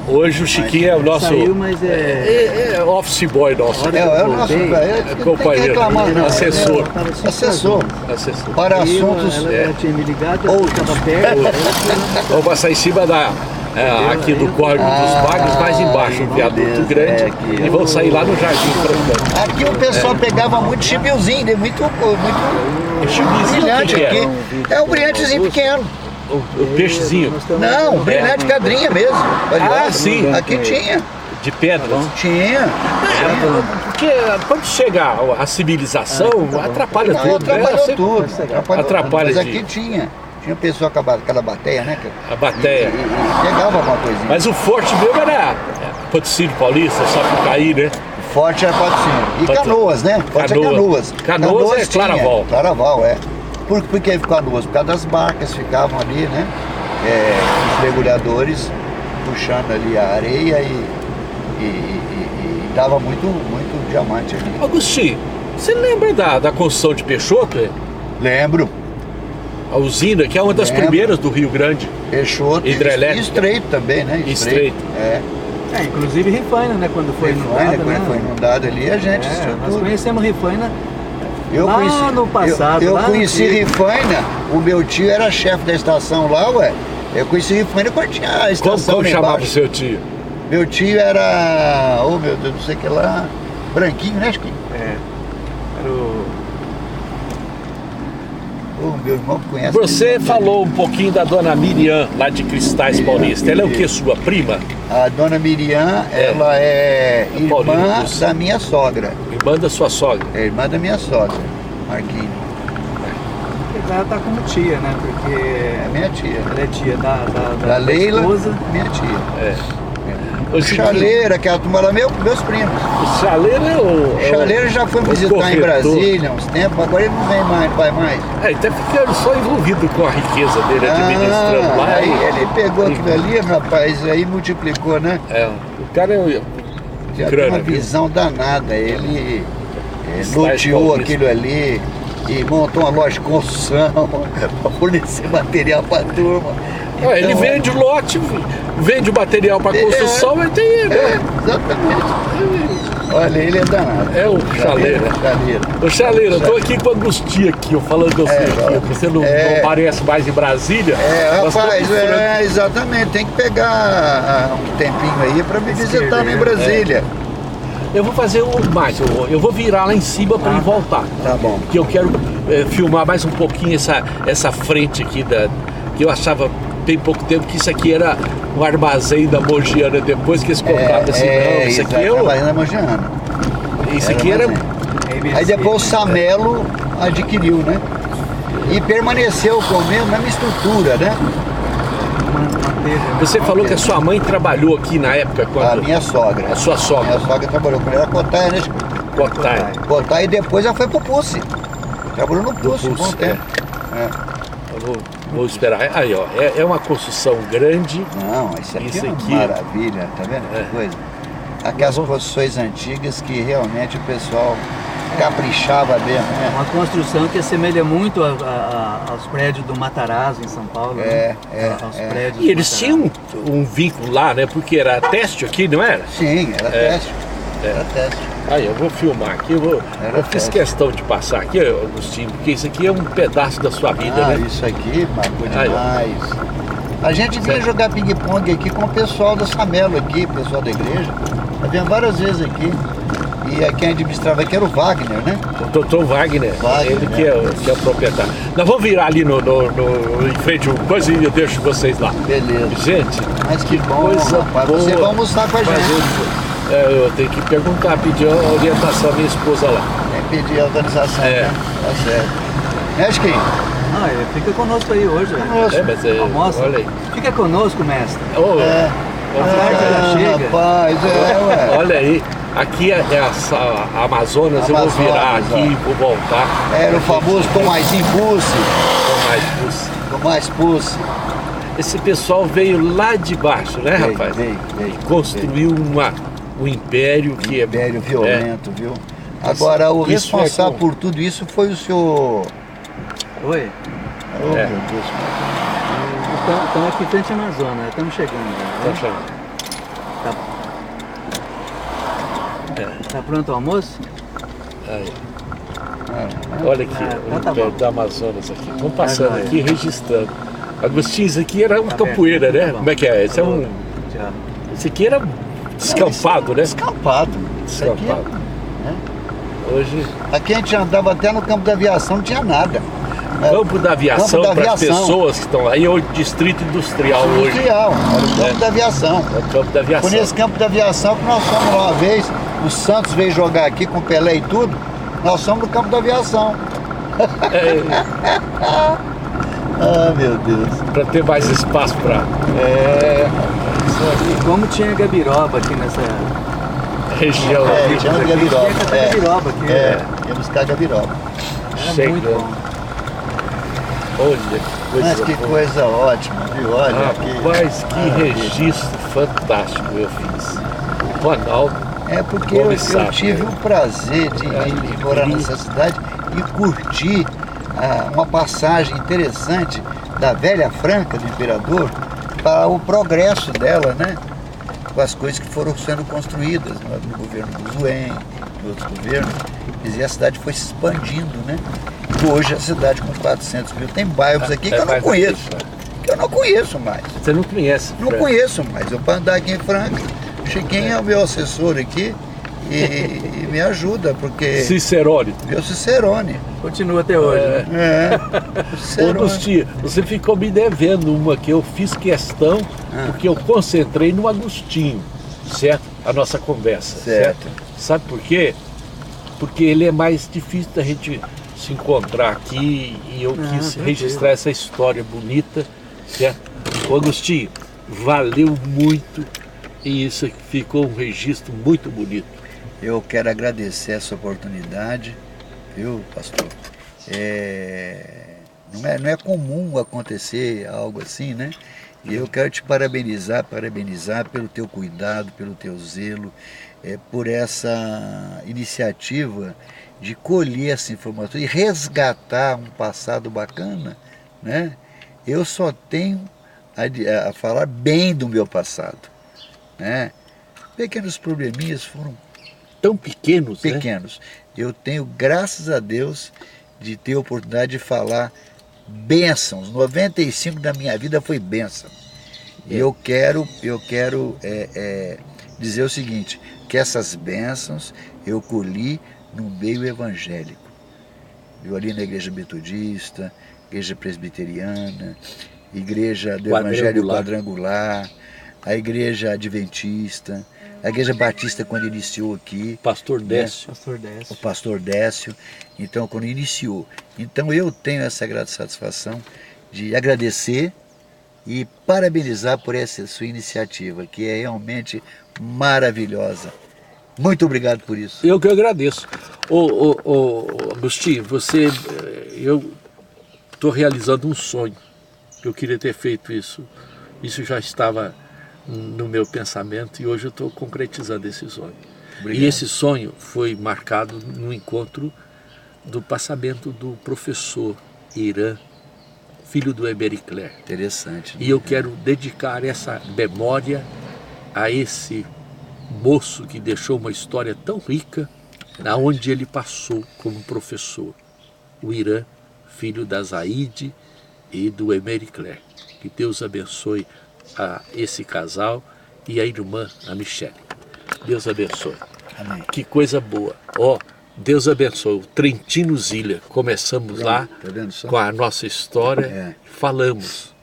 Hoje o Chiquinho é o nosso... Saiu, mas é office boy nosso. É o nosso companheiro, assessor. Assessor. Para assuntos... Ela tinha me ligado, eu estava perto. Vamos passar em cima aqui do Córrego dos Bagres, mais embaixo, um viaduto grande, e vamos sair lá no Jardim Francano. Aqui o pessoal pegava muito chibiozinho, muito brilhante aqui. É um brilhantezinho pequeno. O peixezinho. Não, brilhante cadrinha mesmo. Sim. Aqui tinha. De pedras. Tinha. Porque quando chega a civilização, atrapalha tudo. Atrapalhou tudo. Atrapalha. Mas aqui tinha. Tinha pessoa com aquela bateia, né? A bateia. E pegava alguma coisinha. Mas o forte mesmo era Patrocínio Paulista, Sapucaí, né? O forte era Patrocínio. E Canoas, né? Forte é Canoas. Canoas é Claraval. Claraval, Por que Canoas? Por causa das barcas ficavam ali, né? Os mergulhadores puxando ali a areia e dava muito diamante ali. Agostinho, você lembra da construção de Peixoto? Lembro. A usina, que é uma das primeiras do Rio Grande. Peixoto. Hidrelétrica. E Estreito também, né? Estreito. Inclusive Rifaina, né? Quando foi inundada, quando foi inundada ali, a gente nós conhecemos Rifaina no passado. Eu conheci Rifaina, o meu tio era chefe da estação lá, Eu conheci Rifaina quando tinha a estação. Como chamava o seu tio? Meu tio era, meu Deus, não sei o que lá, branquinho, né, Chiquinho? Era o... Meu irmão conhece. Você falou um pouquinho da dona Miriam, lá de Cristais Paulista. Ela é o que, sua prima? A dona Miriam, ela é irmã da minha sogra. Irmã da sua sogra? É irmã da minha sogra, Marquinhos. Ela tá como tia, né? Porque... É minha tia. Ela é tia da Leila, esposa. minha tia. Chaleira, que é a turma lá, meus primos. O Chaleira é o... Chaleira já foi visitar em corretor. Brasília há uns tempos, agora ele não vem mais, não vai mais. É, ele tá ficando só envolvido com a riqueza dele, administrando lá. Aí ele pegou aquilo ali, rapaz, aí multiplicou, né? É, o cara é Já tem grana, uma viu? visão danada. Ele Estágio loteou paulista. aquilo ali e montou uma loja de construção para fornecer material para a turma. Ah, ele Então, vende o lote, vende o material para construção, mas tem, né? Exatamente. Olha, ele é danado. É o Chaleira. Chaleira. Ô Chaleira, eu tô aqui com a Agostinho aqui, eu falando de você aqui. Você não aparece mais em Brasília? Nós Rapaz, estamos falando- exatamente. Tem que pegar um tempinho aí para me visitar em Brasília. Eu vou fazer mais, eu vou virar lá em cima para ir voltar. Tá bom. Que eu quero filmar mais um pouquinho essa frente aqui, que eu achava tem pouco tempo que isso aqui era um armazém da Mogiana, depois que eles colocaram assim, não, isso aqui é o... da Mogiana. Isso aqui era... Aí depois o Samelo adquiriu, né? E permaneceu com a mesma estrutura, né? Você falou que a sua mãe trabalhou aqui na época quando... A minha sogra. A sua sogra. Minha sogra trabalhou com ela, era Cotai, né? Cotai. Cotai e depois ela foi pro Pulse. Trabalhou no Pulse um bom tempo. Eu vou esperar. Aí, ó, é uma construção grande. Não, isso aqui é aqui- uma maravilha, tá vendo que coisa? Aquelas construções antigas que realmente o pessoal caprichava mesmo, né? Uma construção que assemelha muito aos prédios do Matarazzo em São Paulo, né? Aos prédios E eles do tinham um vínculo lá, né? Porque era teste aqui, não era? Sim, era teste. Era teste. Aí, eu vou filmar aqui, eu fiz teste. questão de passar aqui, Agostinho, porque isso aqui é um pedaço da sua vida, né? Isso aqui marcou Aí, ó. demais. A gente vinha jogar ping-pong aqui com o pessoal do Samelo aqui, o pessoal da igreja. Eu vinha várias vezes aqui. E quem administrava aqui era o Wagner, né? O Dr. Wagner, ele que é o proprietário. Nós vamos virar ali em frente ao coisa e eu deixo vocês lá. Beleza. Gente, Mas que bom, coisa rapaz. boa. Você vai almoçar com a gente. Eu tenho que perguntar, pedir a orientação à minha esposa lá. Tem que pedir a autorização, É. né? Tá certo. Mestre, Ah, ele fica conosco aí hoje. Conosco. Mas Almoça. olha aí. Fica conosco, mestre. Ô, tarde já chega. Rapaz, ué. olha aí, aqui é a Amazonas, eu vou virar Amazonas, aqui, vou voltar. Era o famoso Tomaizinho Pulse. Com mais luz. Tomás Pulse. Esse pessoal veio lá de baixo, né, rapaz? Veio. Construiu um império que é Império violento, viu? Agora, o Isso é responsável com- por tudo isso foi o senhor... Oi. Oh, meu Deus. Estamos aqui em frente à Amazônia, estamos chegando. Tá Né? chamando. Tá pronto o almoço? Aí. Olha aqui, o tá império bom. da Amazonas aqui. Vamos passando joia. aqui, registrando. Agostinho, isso aqui era uma Tá bem, capoeira, né? tá bom. Como é que é? Esse é um... Tchau. Esse aqui era descampado, né? Descampado. Isso aqui, Descampado. Hoje, aqui a gente andava até no campo da aviação, não tinha nada. campo da aviação Campo da para as aviação. pessoas que estão aí, é o distrito industrial hoje. Industrial, era o campo da aviação. É o campo da aviação. Foi nesse campo da aviação que nós fomos lá uma vez, o Santos veio jogar aqui com o Pelé e tudo, nós fomos no campo da aviação. Ah, meu Deus. Para ter mais espaço para E como tinha gabiroba aqui nessa... região. Tinha um gabiroba. Tinha gabiroba aqui. Ia buscar gabiroba. Era Chegando. muito bom. Olha que coisa Mas que boa. coisa ótima, viu? Olha Rapaz, que maravilha. registro fantástico eu fiz. O Ronaldo, É porque eu Começar, tive o prazer de morar nessa cidade e curtir uma passagem interessante da Velha Franca do Imperador para o progresso dela, né? Com as coisas que foram sendo construídas no governo do Zuen, em outros governos. Quer dizer, a cidade foi se expandindo, né? E hoje a cidade com 400 mil tem bairros aqui que eu não mais conheço. difícil. Que eu não conheço mais. você não conhece. Não Fred? conheço mais. Eu para andar aqui em Franca, Chiquinho é o meu assessor aqui e me ajuda, porque Cicerone. meu Cicerone. Continua até hoje, né? Ô, Cicerone. Agostinho, você ficou me devendo uma que eu fiz questão, porque eu concentrei no Agostinho, certo? A nossa conversa, Certo. Sabe por quê? Porque ele é mais difícil da gente se encontrar aqui e eu quis tranquilo. registrar essa história bonita, certo? Ô, Agostinho, valeu muito E isso ficou um registro muito bonito. Eu quero agradecer essa oportunidade, viu, pastor? Não é comum acontecer algo assim, né? E eu quero te parabenizar pelo teu cuidado, pelo teu zelo, por essa iniciativa de colher essa informação e resgatar um passado bacana, né? Eu só tenho a falar bem do meu passado, né? Pequenos probleminhas foram Tão pequenos, né? pequenos. Eu tenho, graças a Deus, de ter a oportunidade de falar bênçãos. 95 da minha vida foi bênção. E eu quero dizer o seguinte, que essas bênçãos eu colhi no meio evangélico. Eu ali na igreja metodista, igreja presbiteriana, igreja do Evangelho Quadrangular, a igreja adventista, a igreja batista quando iniciou aqui. Pastor Décio. Pastor O pastor Décio, então quando iniciou. Então eu tenho essa grata satisfação de agradecer e parabenizar por essa sua iniciativa, que é realmente maravilhosa. Muito obrigado por isso. Eu que agradeço. Agostinho, eu estou realizando um sonho. Eu queria ter feito isso. Isso já estava no meu pensamento e hoje eu estou concretizando esse sonho. Obrigado. E esse sonho foi marcado no encontro do passamento do professor Irã, filho do Ebericler. Interessante. Né? E eu quero dedicar essa memória a esse moço que deixou uma história tão rica, na onde ele passou como professor. O Irã, filho da Zaide e do Ebericler. Que Deus abençoe a esse casal e a irmã, a Michele. Deus abençoe. Amém. Que coisa boa. Deus abençoe. O Trentino Ziller. Começamos lá Tá vendo só? com a nossa história, É. Falamos.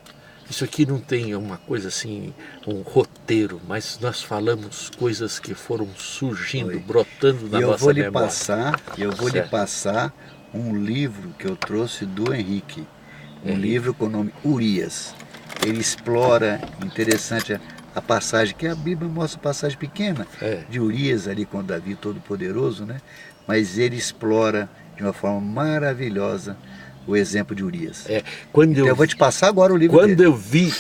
Isso aqui não tem uma coisa assim, um roteiro, mas nós falamos coisas que foram surgindo, Foi. brotando na E eu nossa vou lhe memória. lhe passar um livro que eu trouxe do Henrique. Um Henrique. livro com o nome Urias. Ele explora, interessante a passagem, que a Bíblia mostra passagem pequena, de Urias ali com Davi Todo-Poderoso, né? Mas ele explora de uma forma maravilhosa o exemplo de Urias. Quando Eu vou te passar agora o livro Quando dele. eu vi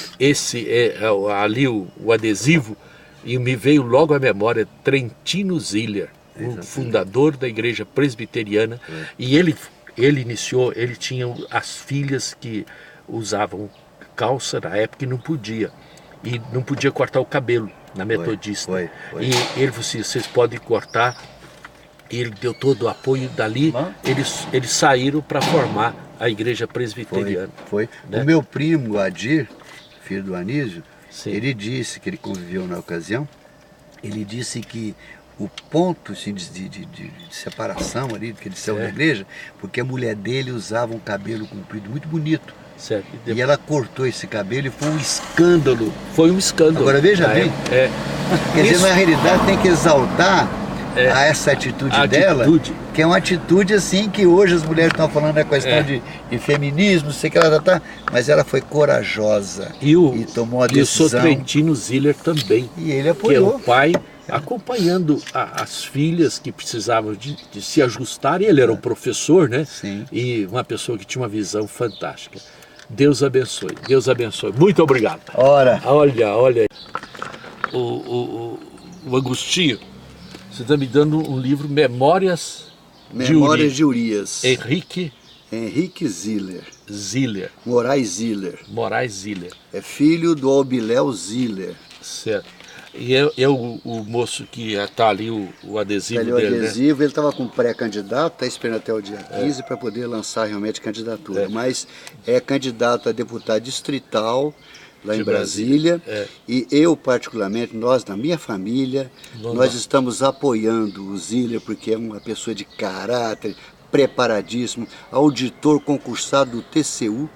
ali o adesivo, e me veio logo à memória Trentino Ziller, o fundador da igreja presbiteriana, e ele iniciou, ele tinha as filhas que usavam calça na época e não podia cortar o cabelo na metodista. Foi. E ele falou assim, vocês podem cortar. E ele deu todo o apoio dali, eles saíram para formar a igreja presbiteriana. Foi. Né? O meu primo, Adir, filho do Anísio, Sim. ele disse, que ele conviveu na ocasião, ele disse que o ponto assim, de separação ali, que eles saiu da igreja, porque a mulher dele usava um cabelo comprido muito bonito. Certo. E ela cortou esse cabelo e foi um escândalo. Foi um escândalo. Agora veja bem, quer dizer, na realidade tem que exaltar a essa atitude dela, que é uma atitude assim que hoje as mulheres estão falando a questão de feminismo, não sei o que ela tá, mas ela foi corajosa e tomou a decisão. E o Sr. Trentino Ziller também, e ele apoiou. Que é o pai acompanhando as filhas que precisavam de se ajustar, e ele era um professor, né? Sim. E uma pessoa que tinha uma visão fantástica. Deus abençoe, Deus abençoe. Muito obrigado. Olha. Olha. O Agostinho, você está me dando um livro, Memórias de Urias. Henrique Ziller. Moraes Ziller. É filho do Albiléu Ziller. Certo. E é o moço que está ali, o adesivo dele, o adesivo, né? Ele estava com pré-candidato, está esperando até o dia 15 para poder lançar realmente candidatura. Mas é candidato a deputado distrital lá em Brasília. E eu, particularmente, nós, na minha família, nós estamos apoiando o Ziller, porque é uma pessoa de caráter, preparadíssimo, auditor concursado do TCU,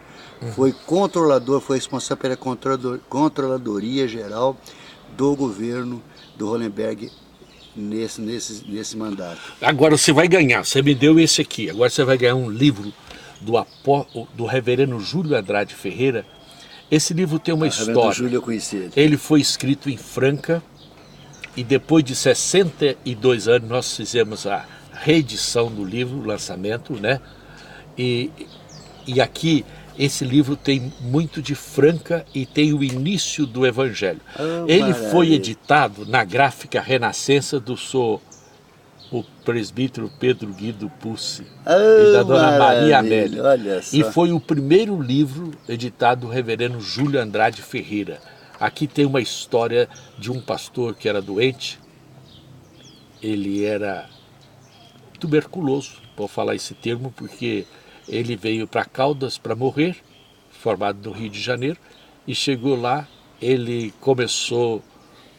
foi controlador, foi responsável pela Controladoria Geral do governo do Hollenberg nesse mandato. Agora você vai ganhar, você me deu esse aqui, agora você vai ganhar um livro do reverendo Júlio Andrade Ferreira. Esse livro tem uma história. Júlio eu conheci ele. Ele foi escrito em Franca, E depois de 62 anos nós fizemos a reedição do livro, o lançamento, né? E aqui esse livro tem muito de Franca e tem o início do Evangelho. Ele foi editado na Gráfica Renascença do o presbítero Pedro Guido Pussi e da dona Maria Amélia. Olha só. E foi o primeiro livro editado do reverendo Júlio Andrade Ferreira. Aqui tem uma história de um pastor que era doente. Ele era tuberculoso, vou falar esse termo porque ele veio para Caldas para morrer, formado no Rio de Janeiro, e chegou lá, ele começou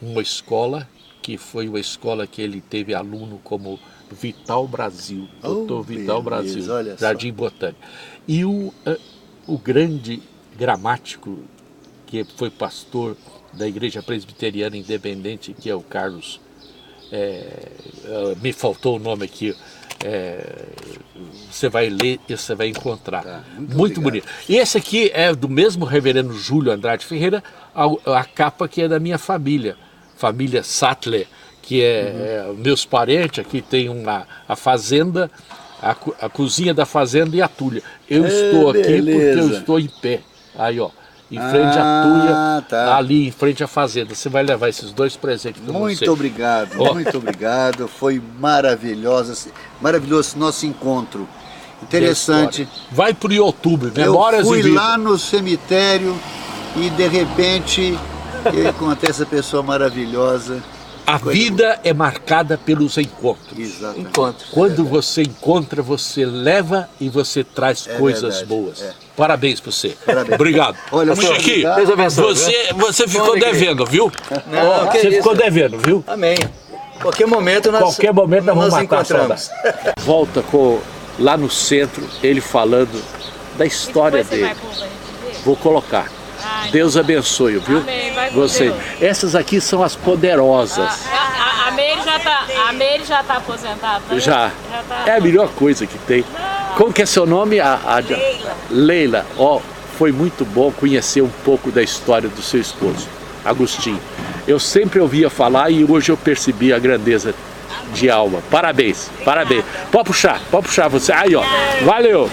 uma escola, que foi uma escola que ele teve aluno como Vital Brasil, Dr. Vital Brasil, Jardim Botânico. E o grande gramático, que foi pastor da Igreja Presbiteriana Independente, que é o Carlos, me faltou o nome aqui, você vai ler e você vai encontrar. Tá, muito bonito. E esse aqui é do mesmo reverendo Júlio Andrade Ferreira, a capa que é da minha família Sattler, que meus parentes. Aqui tem a fazenda, a cozinha da fazenda e a tulha. Eu estou aqui porque eu estou em pé. Aí, ó, em frente à tulha, ali em frente à fazenda. Você vai levar esses dois presentes para você. Muito obrigado, muito obrigado. Foi maravilhoso nosso encontro. Interessante. Vai para o YouTube, Memórias Eu fui e Vida. lá no cemitério e de repente encontrei essa pessoa maravilhosa. A vida é marcada pelos encontros. Exatamente. Quando você encontra, você leva e você traz coisas boas. Parabéns para você. Parabéns. Obrigado. Olha, muito Chiquinho, obrigado. você ficou devendo, viu? Não, que você isso. ficou devendo, viu? Amém. Qualquer momento nós vamos matar encontramos. Volta lá no centro, ele falando da história Depois você dele. vai pôr pra gente ver? Vou colocar. Deus abençoe, viu? Amém, vai com Você. Deus. Essas aqui são as poderosas. A Meire já tá aposentada, né? Já. tá. É a melhor coisa que tem. Como que é seu nome? Leila. Ó, foi muito bom conhecer um pouco da história do seu esposo, Agostinho. Eu sempre ouvia falar e hoje eu percebi a grandeza de alma. Parabéns, parabéns. Pode puxar você. Aí, ó. Valeu.